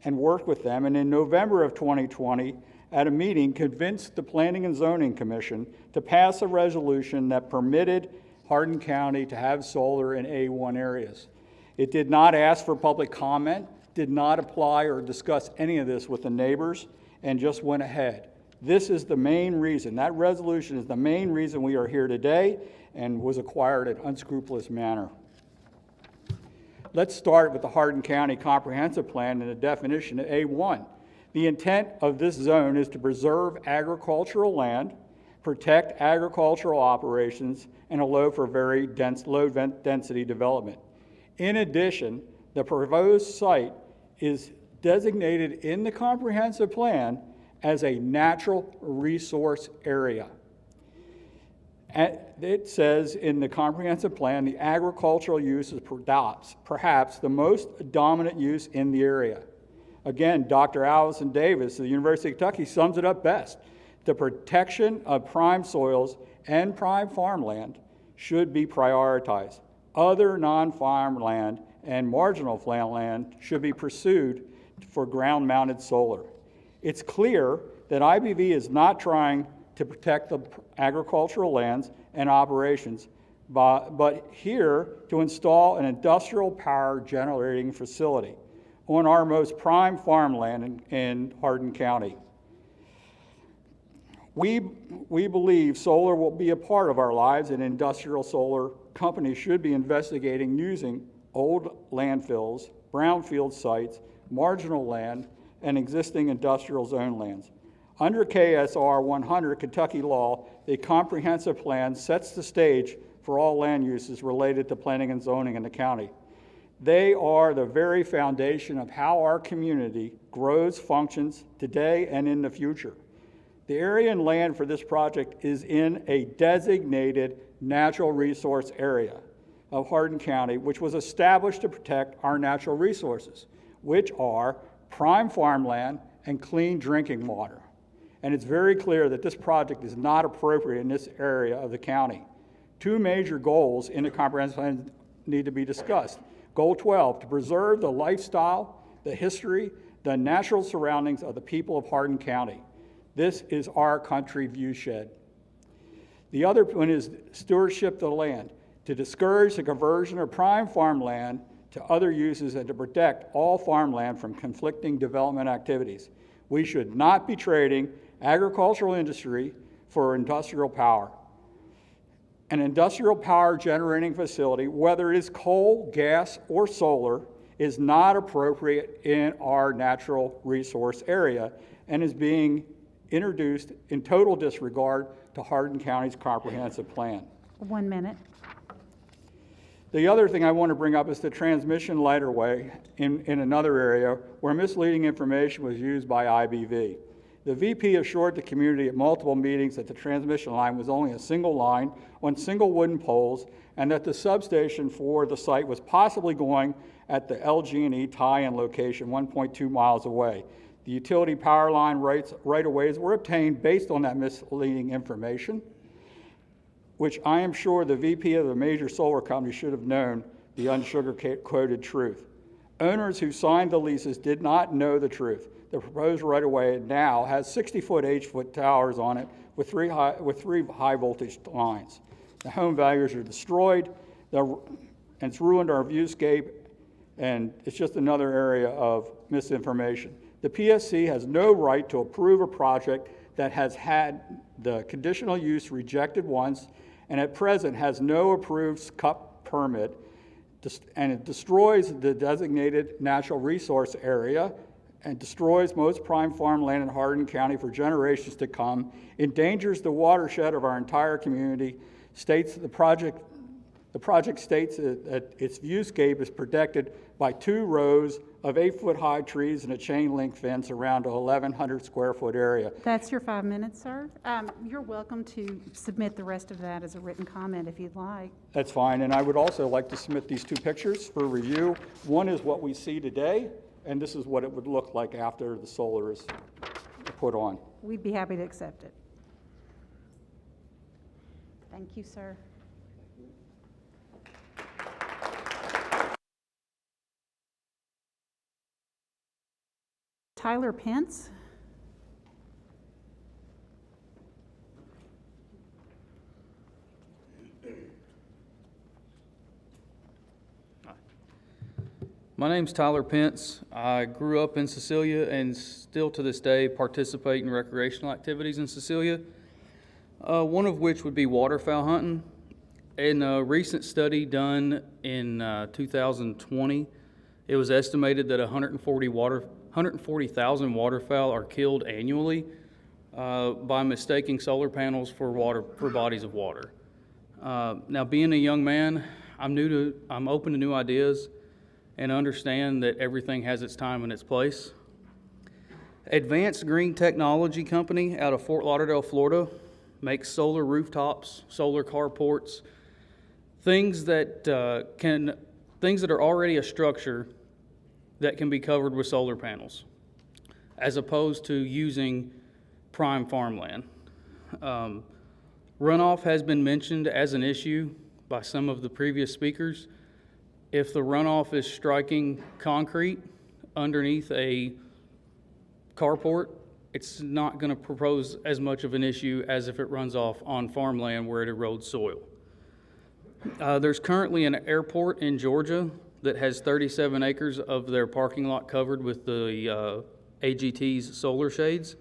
and worked with them, and in November of 2020, at a meeting, convinced the Planning and Zoning Commission to pass a resolution that permitted Hardin County to have solar in A1 areas. It did not ask for public comment, did not apply or discuss any of this with the neighbors, and just went ahead. This is the main reason, that resolution is the main reason we are here today and was acquired in an unscrupulous manner. Let's start with the Hardin County Comprehensive Plan and the definition of A1. The intent of this zone is to preserve agricultural land, protect agricultural operations, and allow for very low density development. In addition, the proposed site is designated in the comprehensive plan as a natural resource area. It says in the comprehensive plan, the agricultural use is perhaps the most dominant use in the area. Again, Dr. Allison Davis of the University of Kentucky sums it up best. The protection of prime soils and prime farmland should be prioritized. Other non-farmland and marginal land should be pursued for ground-mounted solar. It's clear that IBV is not trying to protect the agricultural lands and operations, but here to install an industrial power generating facility on our most prime farmland in Hardin County. We believe solar will be a part of our lives, and industrial solar companies should be investigating using old landfills, brownfield sites, marginal land, and existing industrial zone lands. Under KSR 100 Kentucky law, the comprehensive plan sets the stage for all land uses related to planning and zoning in the county. They are the very foundation of how our community grows, functions today and in the future. The area and land for this project is in a designated natural resource area of Hardin County, which was established to protect our natural resources, which are prime farmland and clean drinking water. And it's very clear that this project is not appropriate in this area of the county. Two major goals in the comprehensive plan need to be discussed. Goal 12, to preserve the lifestyle, the history, the natural surroundings of the people of Hardin County. This is our country viewshed. The other one is stewardship of the land, to discourage the conversion of prime farmland to other uses and to protect all farmland from conflicting development activities. We should not be trading agricultural industry for industrial power. An industrial power generating facility, whether it is coal, gas, or solar, is not appropriate in our natural resource area and is being introduced in total disregard to Hardin County's comprehensive plan. 1 minute. The other thing I want to bring up is the transmission right of way in another area where misleading information was used by IBV. The VP assured the community at multiple meetings that the transmission line was only a single line on single wooden poles and that the substation for the site was possibly going at the LG&E tie-in location 1.2 miles away. The utility power line right-of-ways were obtained based on that misleading information, which I am sure the VP of the major solar company should have known the unsugar-coated truth. Owners who signed the leases did not know the truth. The proposed right-of-way now has 60-foot H-foot towers on it with three high-voltage lines. The home values are destroyed, and it's ruined our viewscape, and it's just another area of misinformation. The PSC has no right to approve a project that has had the conditional use rejected once and at present has no approved CUP permit, and it destroys the designated natural resource area and destroys most prime farmland in Harrington County for generations to come, endangers the watershed of our entire community, states that the project states that its viewscape is protected by 2 rows of 8-foot high trees and a chain link fence around a 1,100 square foot area. That's your 5 minutes, sir. You're welcome to submit the rest of that as a written comment if you'd like. That's fine, and I would also like to submit these 2 pictures for review. One is what we see today, and this is what it would look like after the solar is put on. We'd be happy to accept it. Thank you, sir. Tylerpence. My name's Tylerpence. I grew up in Cecilia and still to this day participate in recreational activities in Cecilia, one of which would be waterfowl hunting. In a recent study done in 2020, it was estimated that 140,000 waterfowl are killed annually by mistaking solar panels for bodies of water. Now, being a young man, I'm open to new ideas and understand that everything has its time and its place. Advanced Green Technology Company out of Fort Lauderdale, Florida, makes solar rooftops, solar carports, things that are already a structure that can be covered with solar panels, as opposed to using prime farmland. Runoff has been mentioned as an issue by some of the previous speakers. If the runoff is striking concrete underneath a carport, it's not going to propose as much of an issue as if it runs off on farmland where it erodes soil. There's currently an airport in Georgia that has 37 acres of their parking lot covered with the AGT's solar shades,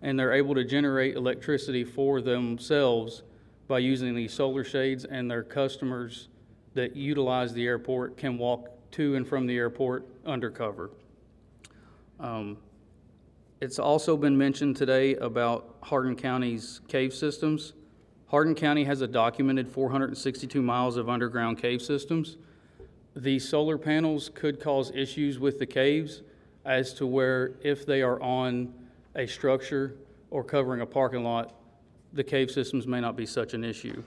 and they're able to generate electricity for themselves by using these solar shades, and their customers that utilize the airport can walk to and from the airport undercover. It's also been mentioned today about Hardin County's cave systems. Hardin County has a documented 462 miles of underground cave systems. These solar panels could cause issues with the caves as to where if they are on a structure or covering a parking lot, the cave systems may not be such an issue.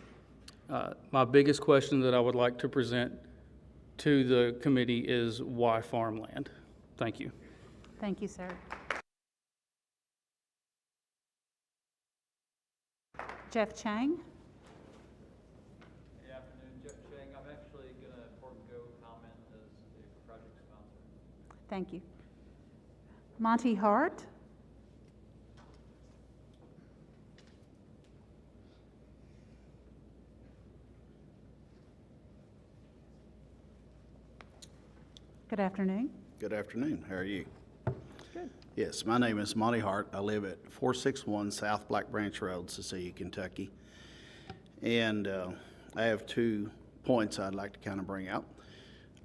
My biggest question that I would like to present to the committee is why farmland? Thank you. Thank you, sir. Jeff Chang. Good afternoon, Jeff Chang. I'm actually going to forego comment as the project sponsor. Thank you. Monty Hart. Good afternoon. Good afternoon. How are you? Good. Yes, my name is Monty Hart. I live at 461 South Black Branch Road, Cecilia, Kentucky. And I have 2 points I'd like to kind of bring out.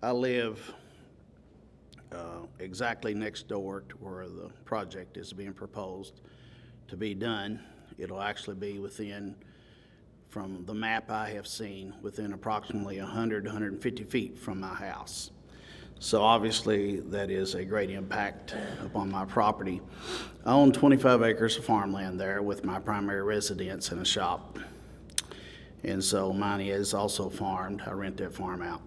I live exactly next door to where the project is being proposed to be done. It'll actually be within from the map I have seen, within approximately 100 to 150 feet from my house. So obviously, that is a great impact upon my property. I own 25 acres of farmland there with my primary residence and a shop. And so mine is also farmed. I rent that farm out.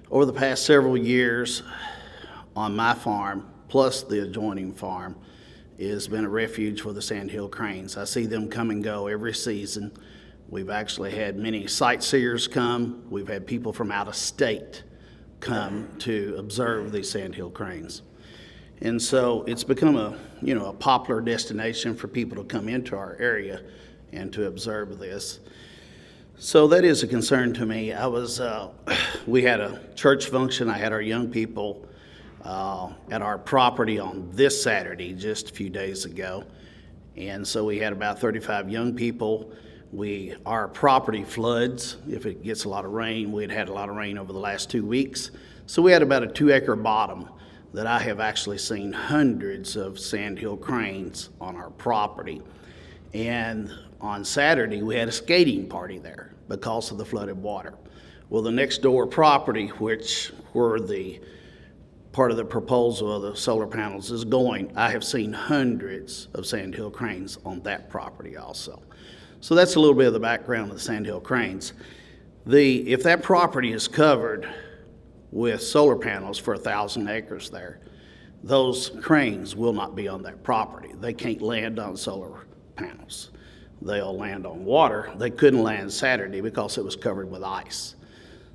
Over the past several years on my farm, plus the adjoining farm, has been a refuge for the sandhill cranes. I see them come and go every season. We've actually had many sightseers come. We've had people from out of state come to observe these sandhill cranes. And so it's become a popular destination for people to come into our area and to observe this. So that is a concern to me. We had a church function. I had our young people at our property on this Saturday, just a few days ago. And so we had about 35 young people. Our property floods if it gets a lot of rain. We had a lot of rain over the last 2 weeks. So we had about a 2-acre bottom that I have actually seen hundreds of sandhill cranes on our property. And on Saturday, we had a skating party there because of the flooded water. Well, the next door property, which were the part of the proposal of the solar panels is going, I have seen hundreds of sandhill cranes on that property also. So that's a little bit of the background of the sandhill cranes. If that property is covered with solar panels for 1,000 acres there, those cranes will not be on that property. They can't land on solar panels. They'll land on water. They couldn't land Saturday because it was covered with ice.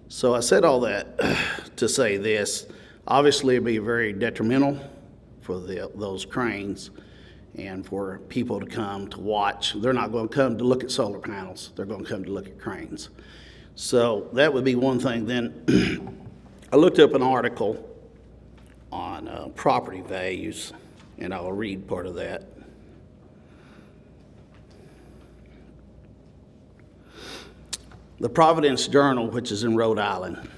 So I said all that to say this. Obviously, it'd be very detrimental for those cranes and for people to come to watch. They're not going to come to look at solar panels. They're going to come to look at cranes. So that would be one thing. Then I looked up an article on property values, and I'll read part of that. The Providence Journal, which is in Rhode Island.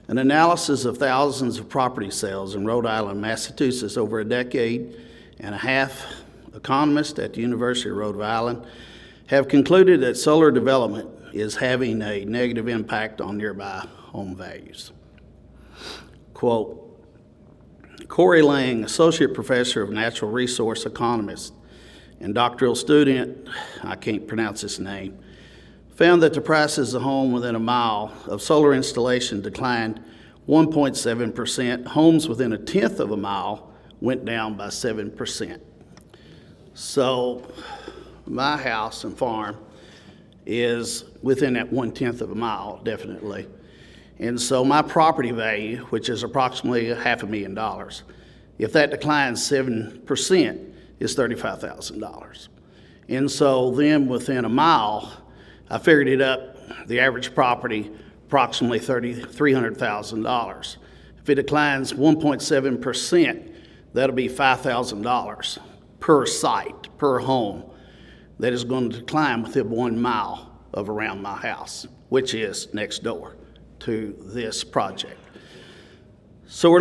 An analysis of thousands of property sales in Rhode Island, Massachusetts over a decade and a half, economists at the University of Rhode Island have concluded that solar development is having a negative impact on nearby home values. Quote, Corey Lang, Associate Professor of Natural Resource Economist and doctoral student, I can't pronounce his name, found that the prices of home within a mile of solar installation declined 1.7%. Homes within a tenth of a mile went down by 7%. So my house and farm is within that 1/10 of a mile, definitely. And so my property value, which is approximately $500,000, if that declines 7%, is $35,000. And so then within a mile, I figured it up, the average property, approximately $300,000. If it declines 1.7%, that'll be $5,000 per site, per home, that is going to decline within 1 mile of around my house, which is next door to this project. So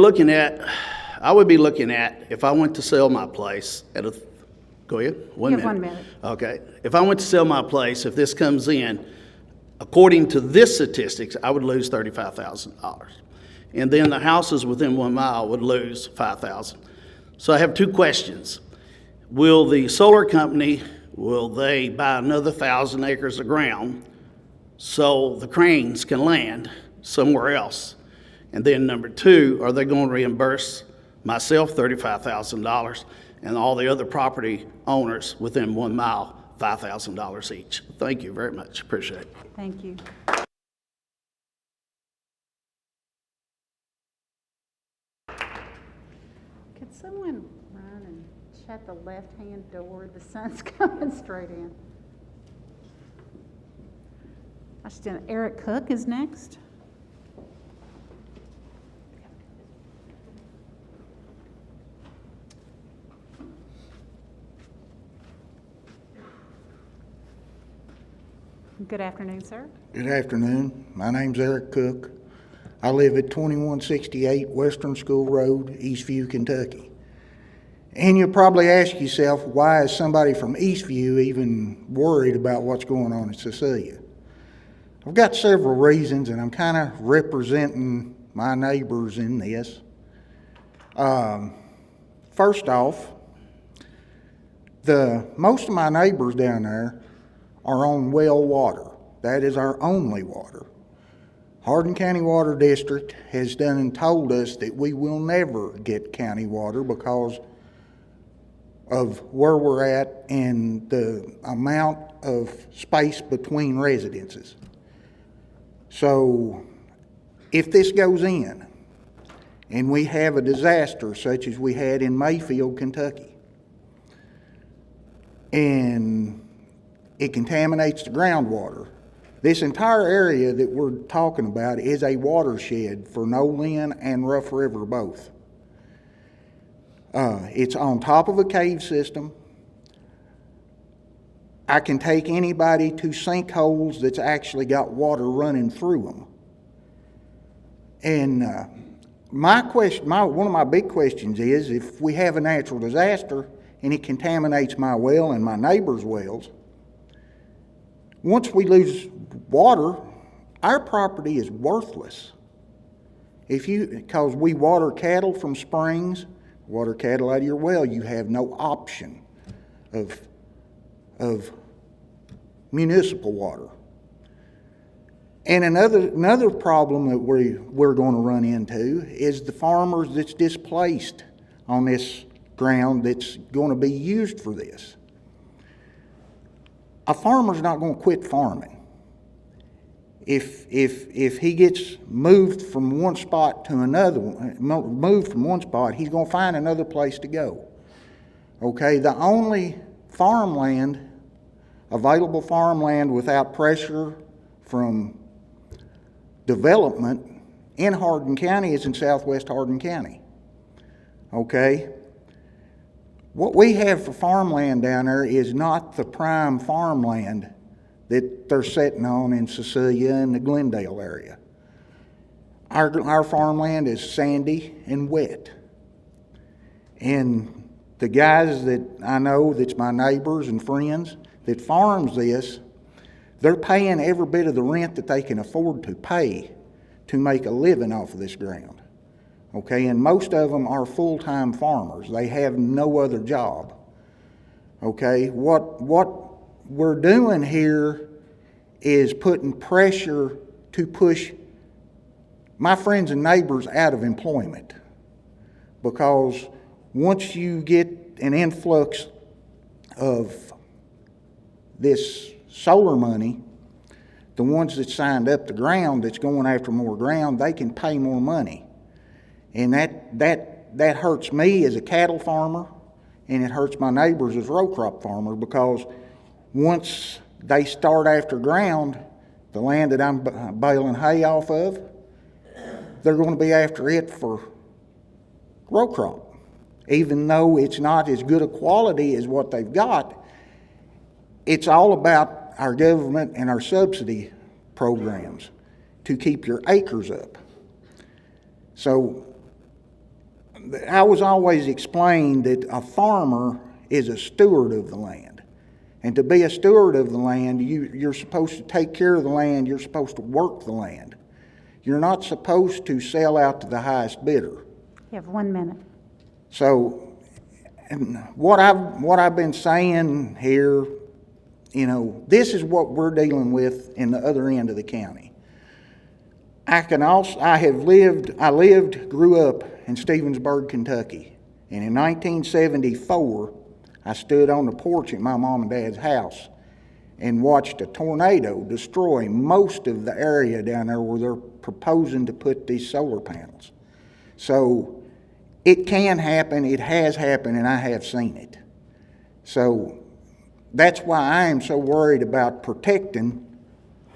I would be looking at, if I went to sell my place go ahead, 1 minute. 1 minute. Okay, if I went to sell my place, if this comes in, according to this statistics, I would lose $35,000. And then the houses within 1 mile would lose $5,000. So I have 2 questions. Will the solar company, will they buy another 1,000 acres of ground so the cranes can land somewhere else? And then number 2, are they going to reimburse myself $35,000 and all the other property owners within 1 mile $5,000 each? Thank you very much. Appreciate it. Thank you. Could someone run and shut the left-hand door? The sun's coming straight in. Eric Cook is next. Good afternoon, sir. Good afternoon. My name's Eric Cook. I live at 2168 Western School Road, Eastview, Kentucky. And you'll probably ask yourself, why is somebody from Eastview even worried about what's going on in Cecilia? I've got several reasons, and I'm kind of representing my neighbors in this. First off, most of my neighbors down there are on well water. That is our only water. Hardin County Water District has done and told us that we will never get county water because of where we're at and the amount of space between residences. So if this goes in and we have a disaster such as we had in Mayfield, Kentucky, and it contaminates the groundwater, this entire area that we're talking about is a watershed for Nolin and Rough River both. It's on top of a cave system. I can take anybody to sinkholes that's actually got water running through them. And one of my big questions is, if we have a natural disaster and it contaminates my well and my neighbor's wells, once we lose water, our property is worthless. Because we water cattle from springs, water cattle out of your well, you have no option of municipal water. And another problem that we're going to run into is the farmers that's displaced on this ground that's going to be used for this. A farmer's not going to quit farming. If he gets moved from one spot to another, he's going to find another place to go. Okay, the only available farmland without pressure from development in Hardin County is in southwest Hardin County. Okay? What we have for farmland down there is not the prime farmland that they're sitting on in Cecilia and the Glendale area. Our farmland is sandy and wet. And the guys that I know that's my neighbors and friends that farms this, they're paying every bit of the rent that they can afford to pay to make a living off of this ground. Okay, and most of them are full-time farmers. They have no other job. Okay, what we're doing here is putting pressure to push my friends and neighbors out of employment, because once you get an influx of this solar money, the ones that signed up the ground that's going after more ground, they can pay more money. And that hurts me as a cattle farmer, and it hurts my neighbors as row crop farmers, because once they start after ground, the land that I'm baling hay off of, they're going to be after it for row crop. Even though it's not as good a quality as what they've got, it's all about our government and our subsidy programs to keep your acres up. So I was always explained that a farmer is a steward of the land. And to be a steward of the land, you're supposed to take care of the land, you're supposed to work the land. You're not supposed to sell out to the highest bidder. You have 1 minute. So, and what I've been saying here, this is what we're dealing with in the other end of the county. I grew up in Stevensburg, Kentucky, and in 1974, I stood on the porch at my mom and dad's house and watched a tornado destroy most of the area down there where they're proposing to put these solar panels. So it can happen, it has happened, and I have seen it. So that's why I am so worried about protecting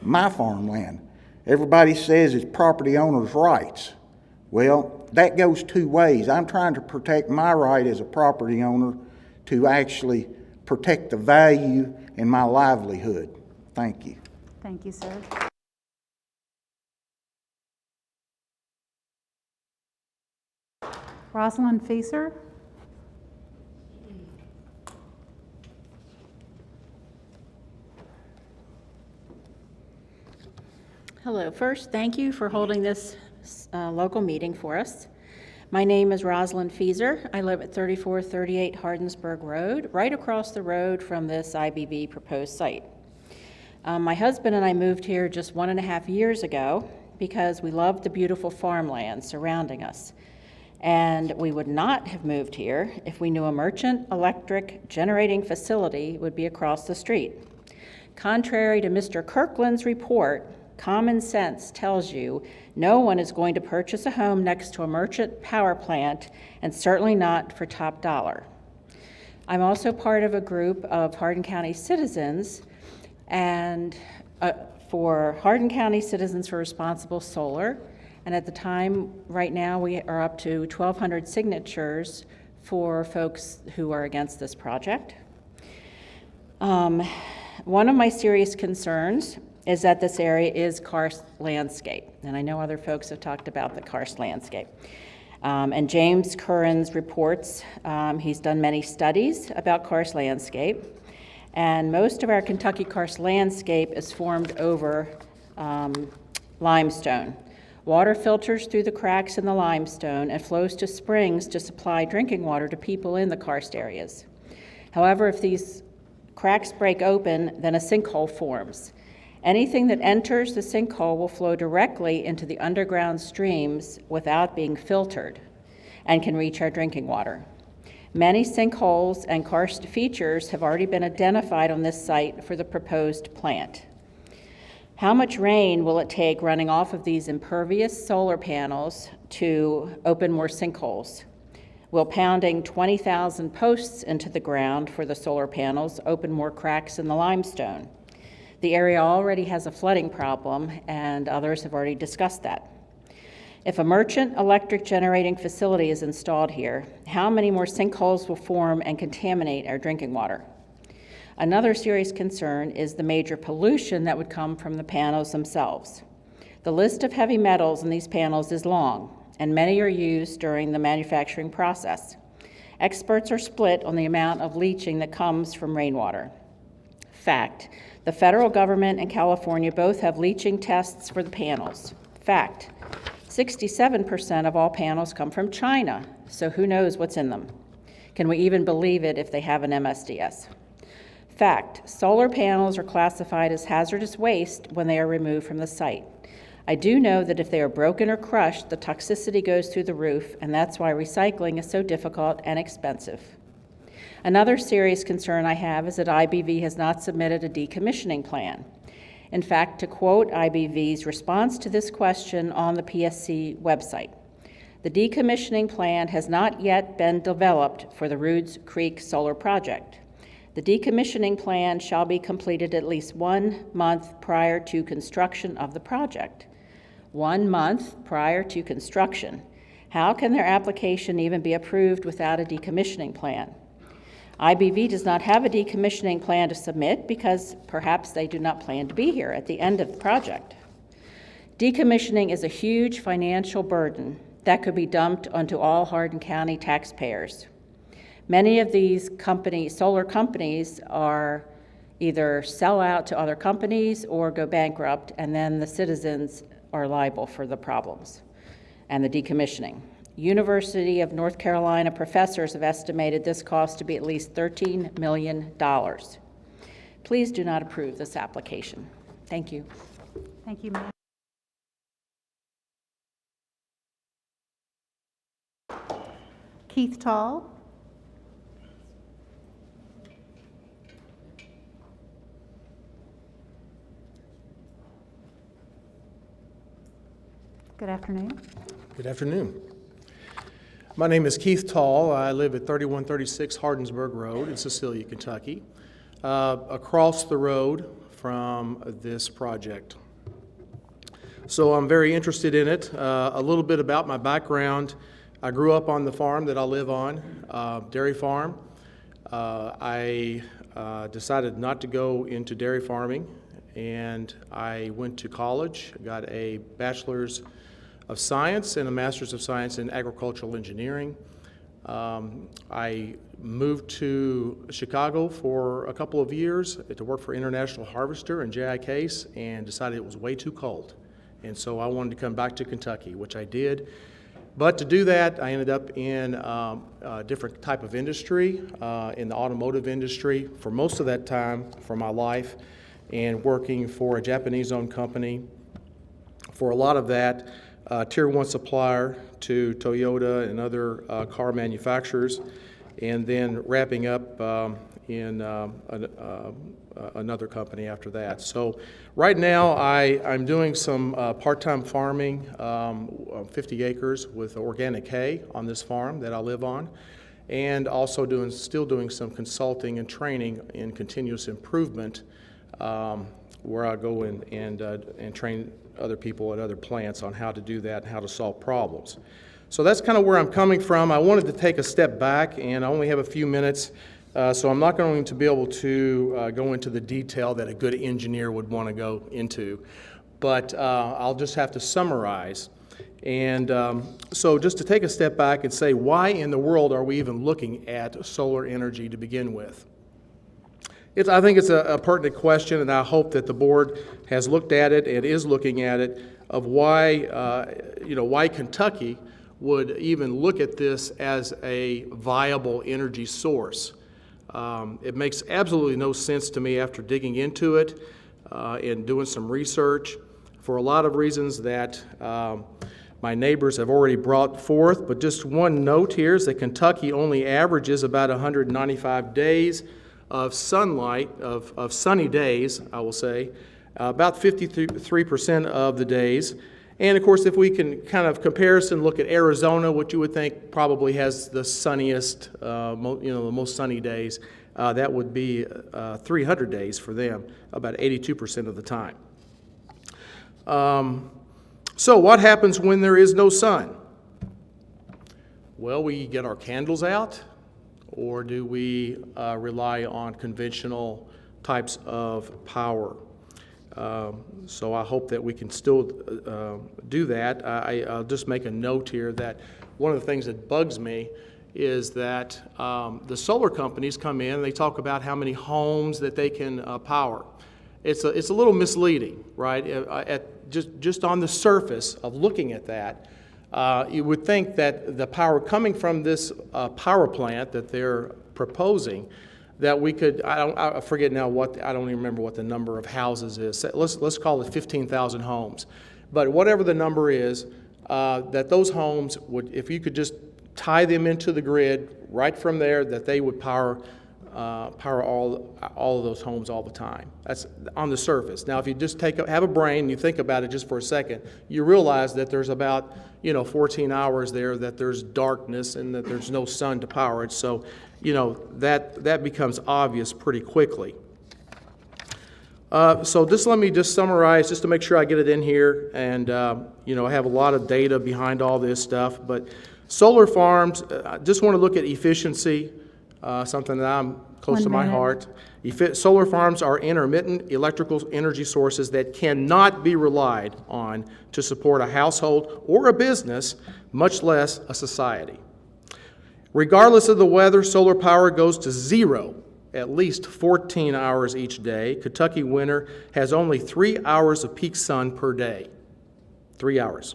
my farmland. Everybody says it's property owners' rights. Well, that goes two ways. I'm trying to protect my right as a property owner to actually protect the value and my livelihood. Thank you. Thank you, sir. Rosalind Feaser. Hello. First, thank you for holding this local meeting for us. My name is Rosalind Feaser. I live at 3438 Hardinsburg Road, right across the road from this IBV proposed site. My husband and I moved here just 1.5 years ago because we loved the beautiful farmland surrounding us. And we would not have moved here if we knew a merchant electric generating facility would be across the street. Contrary to Mr. Kirkland's report, common sense tells you no one is going to purchase a home next to a merchant power plant, and certainly not for top dollar. I'm also part of a group of Hardin County citizens, and for Hardin County Citizens for Responsible Solar, and at the time, right now, we are up to 1,200 signatures for folks who are against this project. One of my serious concerns is that this area is karst landscape, and I know other folks have talked about the karst landscape. And James Curran's reports, he's done many studies about karst landscape, and most of our Kentucky karst landscape is formed over limestone. Water filters through the cracks in the limestone and flows to springs to supply drinking water to people in the karst areas. However, if these cracks break open, then a sinkhole forms. Anything that enters the sinkhole will flow directly into the underground streams without being filtered and can reach our drinking water. Many sinkholes and karst features have already been identified on this site for the proposed plant. How much rain will it take running off of these impervious solar panels to open more sinkholes? Will pounding 20,000 posts into the ground for the solar panels open more cracks in the limestone? The area already has a flooding problem, and others have already discussed that. If a merchant electric generating facility is installed here, how many more sinkholes will form and contaminate our drinking water? Another serious concern is the major pollution that would come from the panels themselves. The list of heavy metals in these panels is long, and many are used during the manufacturing process. Experts are split on the amount of leaching that comes from rainwater. Fact, the federal government and California both have leaching tests for the panels. Fact, 67% of all panels come from China, so who knows what's in them? Can we even believe it if they have an MSDS? Fact, solar panels are classified as hazardous waste when they are removed from the site. I do know that if they are broken or crushed, the toxicity goes through the roof, and that's why recycling is so difficult and expensive. Another serious concern I have is that IBV has not submitted a decommissioning plan. In fact, to quote IBV's response to this question on the PSC website, the decommissioning plan has not yet been developed for the Rhudes Creek Solar Project. The decommissioning plan shall be completed at least 1 month prior to construction of the project. 1 month prior to construction. How can their application even be approved without a decommissioning plan? IBV does not have a decommissioning plan to submit because perhaps they do not plan to be here at the end of the project. Decommissioning is a huge financial burden that could be dumped onto all Hardin County taxpayers. Many of these solar companies are either sell out to other companies or go bankrupt, and then the citizens are liable for the problems and the decommissioning. University of North Carolina professors have estimated this cost to be at least $13 million. Please do not approve this application. Thank you. Thank you, ma'am. Keith Tall. Good afternoon. Good afternoon. My name is Keith Tall. I live at 3136 Hardinsburg Road in Cecilia, Kentucky, across the road from this project. So I'm very interested in it. A little bit about my background. I grew up on the farm that I live on, dairy farm. I decided not to go into dairy farming, and I went to college, got a bachelor's of science and a master's of science in agricultural engineering. I moved to Chicago for a couple of years to work for International Harvester and J.I. Case, and decided it was way too cold. And so I wanted to come back to Kentucky, which I did. But to do that, I ended up in a different type of industry, in the automotive industry for most of that time for my life, and working for a Japanese-owned company for a lot of that, Tier 1 supplier to Toyota and other car manufacturers, and then wrapping up in another company after that. So right now I'm doing some part-time farming, 50 acres with organic hay on this farm that I live on, and also still doing some consulting and training in continuous improvement, where I go in and train other people at other plants on how to do that and how to solve problems. So that's kind of where I'm coming from. I wanted to take a step back, and I only have a few minutes, so I'm not going to be able to go into the detail that a good engineer would want to go into, but I'll just have to summarize. And so just to take a step back and say, why in the world are we even looking at solar energy to begin with? I think it's a pertinent question, and I hope that the board has looked at it and is looking at it, of why, why Kentucky would even look at this as a viable energy source. It makes absolutely no sense to me after digging into it and doing some research for a lot of reasons that my neighbors have already brought forth. But just one note here is that Kentucky only averages about 195 days of sunlight, of sunny days, I will say, about 53% of the days. And of course, if we can kind of comparison look at Arizona, which you would think probably has the sunniest, the most sunny days, that would be 300 days for them, about 82% of the time. So what happens when there is no sun? Well, we get our candles out, or do we rely on conventional types of power? So I hope that we can still do that. I'll just make a note here that one of the things that bugs me is that the solar companies come in and they talk about how many homes that they can power. It's a little misleading, right? Just on the surface of looking at that, you would think that the power coming from this power plant that they're proposing, that we could, I forget now I don't even remember what the number of houses is. Let's call it 15,000 homes. But whatever the number is, that those homes would, if you could just tie them into the grid right from there, that they would power all of those homes all the time. That's on the surface. Now, if you just have a brain and you think about it just for a second, you realize that there's about 14 hours there that there's darkness and that there's no sun to power it. So, that becomes obvious pretty quickly. So let me just summarize, just to make sure I get it in here, and I have a lot of data behind all this stuff. But solar farms, I just want to look at efficiency. Something that I'm close to my heart. Solar farms are intermittent electrical energy sources that cannot be relied on to support a household or a business, much less a society. Regardless of the weather, solar power goes to zero at least 14 hours each day. Kentucky winter has only 3 hours of peak sun per day. 3 hours.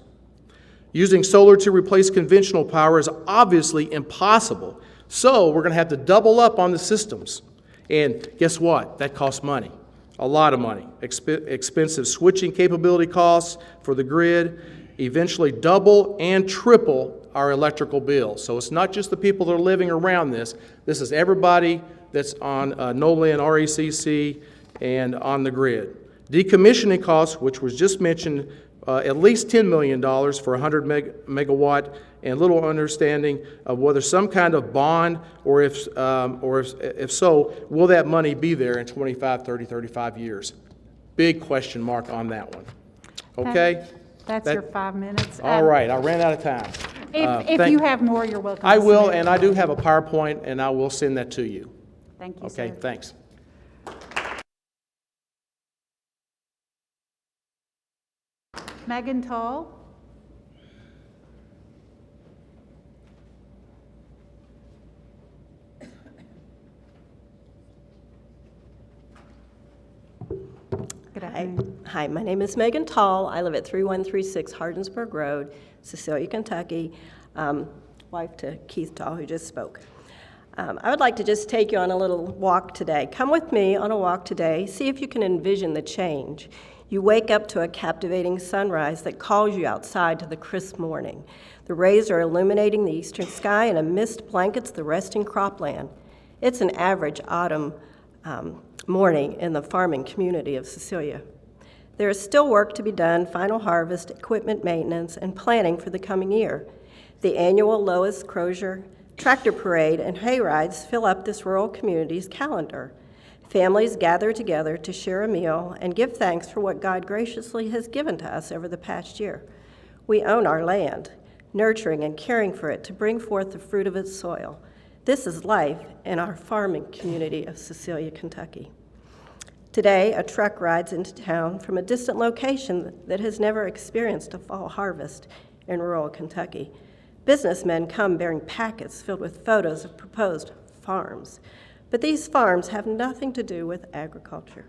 Using solar to replace conventional power is obviously impossible. So we're going to have to double up on the systems. And guess what? That costs money, a lot of money. Expensive switching capability costs for the grid, eventually double and triple our electrical bills. So it's not just the people that are living around this. This is everybody that's on NOLA and RECC and on the grid. Decommissioning costs, which was just mentioned, at least $10 million for 100 megawatt, and little understanding of whether some kind of bond, or if so, will that money be there in 25, 30, 35 years? Big question mark on that one. Okay? That's your 5 minutes. All right, I ran out of time. If you have more, you're welcome. I to will, submit. and I do have a PowerPoint, and I will send that to you. Thank you, Okay, sir. thanks. Megan Tall. Good afternoon. Hi, my name is Megan Tall. I live at 3136 Hardinsburg Road, Cecilia, Kentucky, wife to Keith Tall, who just spoke. I would like to just take you on a little walk today. Come with me on a walk today. See if you can envision the change. You wake up to a captivating sunrise that calls you outside to the crisp morning. The rays are illuminating the eastern sky, and a mist blankets the resting cropland. It's an average autumn morning in the farming community of Cecilia. There is still work to be done: final harvest, equipment maintenance, and planning for the coming year. The annual Lois Crozier Tractor Parade and hay rides fill up this rural community's calendar. Families gather together to share a meal and give thanks for what God graciously has given to us over the past year. We own our land, nurturing and caring for it to bring forth the fruit of its soil. This is life in our farming community of Cecilia, Kentucky. Today, a truck rides into town from a distant location that has never experienced a fall harvest in rural Kentucky. Businessmen come bearing packets filled with photos of proposed farms. But these farms have nothing to do with agriculture.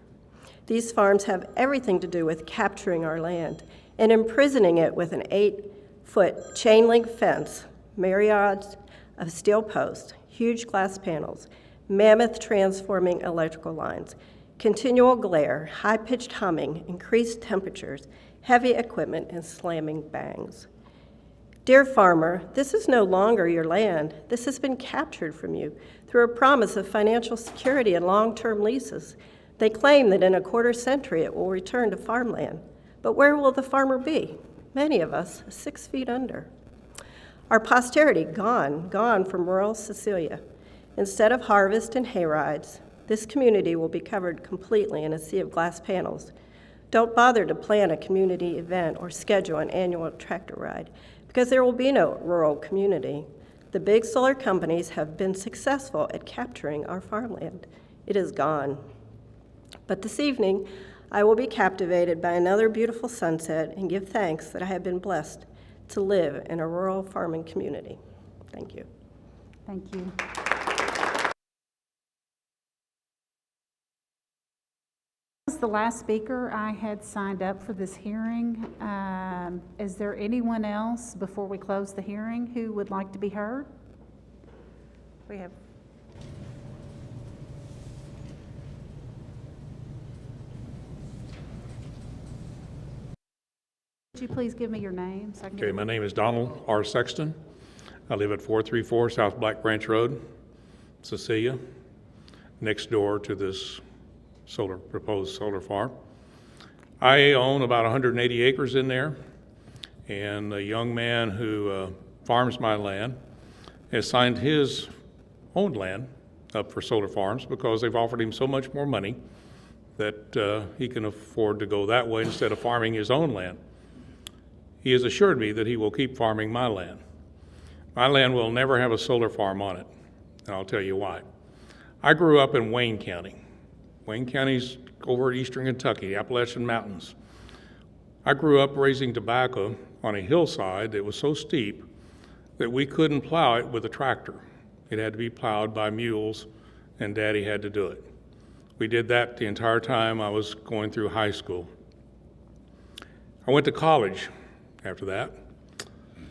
These farms have everything to do with capturing our land and imprisoning it with an 8-foot chain link fence, myriads of steel posts, huge glass panels, mammoth transforming electrical lines, continual glare, high-pitched humming, increased temperatures, heavy equipment, and slamming bangs. Dear farmer, this is no longer your land. This has been captured from you through a promise of financial security and long-term leases. They claim that in a quarter century it will return to farmland. But where will the farmer be? Many of us 6 feet under. Our posterity gone from rural Cecilia. Instead of harvest and hay rides, this community will be covered completely in a sea of glass panels. Don't bother to plan a community event or schedule an annual tractor ride, because there will be no rural community. The big solar companies have been successful at capturing our farmland. It is gone. But this evening, I will be captivated by another beautiful sunset and give thanks that I have been blessed to live in a rural farming community. Thank you. Thank you. This was the last speaker I had signed up for this hearing. Is there anyone else before we close the hearing who would like to be heard? We have. Would you please give me your name? So I can Okay, my name is Donald R. Sexton. I live at 434 South Black Branch Road, Cecilia, next door to this proposed solar farm. I own about 180 acres in there, and a young man who farms my land has signed his own land up for solar farms because they've offered him so much more money that he can afford to go that way instead of farming his own land. He has assured me that he will keep farming my land. My land will never have a solar farm on it, and I'll tell you why. I grew up in Wayne County. Wayne County's over eastern Kentucky, Appalachian Mountains. I grew up raising tobacco on a hillside that was so steep that we couldn't plow it with a tractor. It had to be plowed by mules, and Daddy had to do it. We did that the entire time I was going through high school. I went to college after that,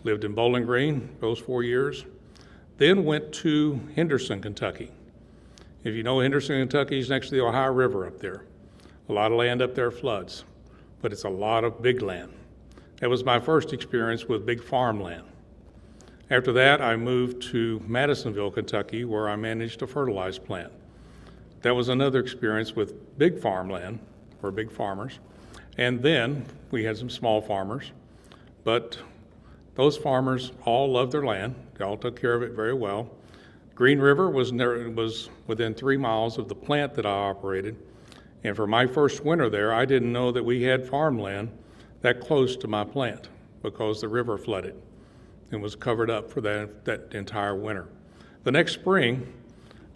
lived in Bowling Green those 4 years, then went to Henderson, Kentucky. If you know Henderson, Kentucky is next to the Ohio River up there. A lot of land up there floods, but it's a lot of big land. That was my first experience with big farmland. After that, I moved to Madisonville, Kentucky, where I managed a fertilizer plant. That was another experience with big farmland, or big farmers. And then we had some small farmers, but those farmers all loved their land. They all took care of it very well. Green River was within 3 miles of the plant that I operated. And for my first winter there, I didn't know that we had farmland that close to my plant because the river flooded and was covered up for that entire winter. The next spring,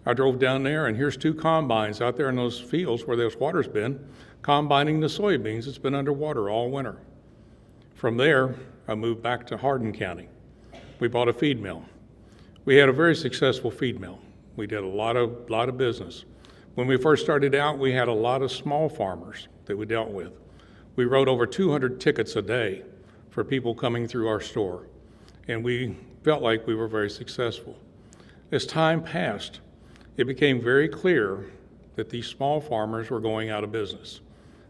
I drove down there, and here's 2 combines out there in those fields where those water's been, combining the soybeans that's been underwater all winter. From there, I moved back to Hardin County. We bought a feed mill. We had a very successful feed mill. We did a lot of business. When we first started out, we had a lot of small farmers that we dealt with. We wrote over 200 tickets a day for people coming through our store, and we felt like we were very successful. As time passed, it became very clear that these small farmers were going out of business,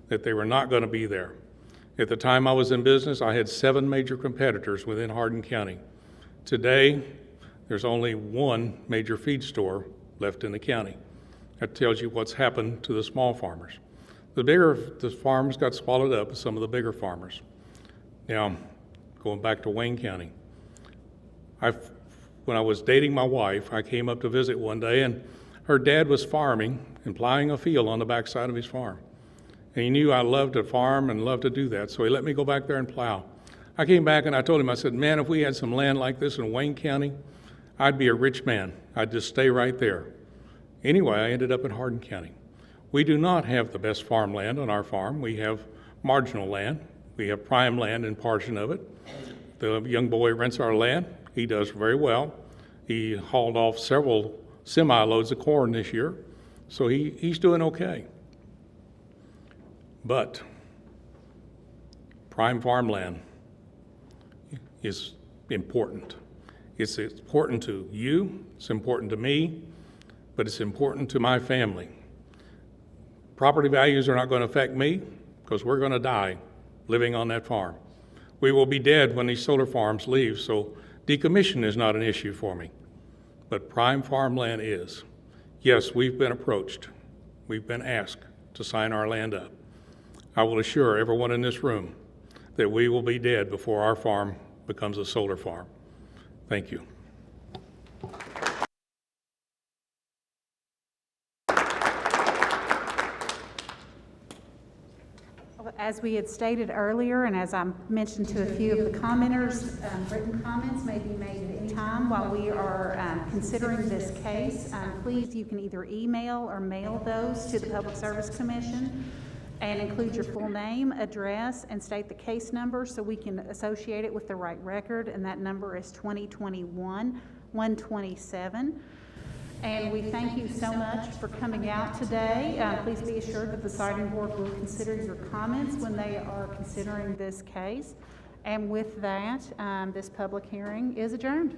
that they were not going to be there. At the time I was in business, I had 7 major competitors within Hardin County. Today, there's only 1 major feed store left in the county. That tells you what's happened to the small farmers. The farms got swallowed up with some of the bigger farmers. Now, going back to Wayne County, when I was dating my wife, I came up to visit one day, and her dad was farming and plowing a field on the backside of his farm. And he knew I loved to farm and loved to do that, so he let me go back there and plow. I came back and I told him, I said, man, if we had some land like this in Wayne County, I'd be a rich man. I'd just stay right there. Anyway, I ended up in Hardin County. We do not have the best farmland on our farm. We have marginal land. We have prime land in portion of it. The young boy rents our land. He does very well. He hauled off several semi-loads of corn this year, so he's doing okay. But prime farmland is important. It's important to you, it's important to me, but it's important to my family. Property values are not going to affect me because we're going to die living on that farm. We will be dead when these solar farms leave, so decommission is not an issue for me. But prime farmland is. Yes, we've been approached. We've been asked to sign our land up. I will assure everyone in this room that we will be dead before our farm becomes a solar farm. Thank you. As we had stated earlier, and as I mentioned to a few of the commenters, written comments may be made at any time while we are considering this case. Please, you can either email or mail those to the Public Service Commission and include your full name, address, and state the case number so we can associate it with the right record, and that number is 2021-127. And we thank you so much for coming out today. Please be assured that the Siting Board will consider your comments when they are considering this case. And with that, this public hearing is adjourned.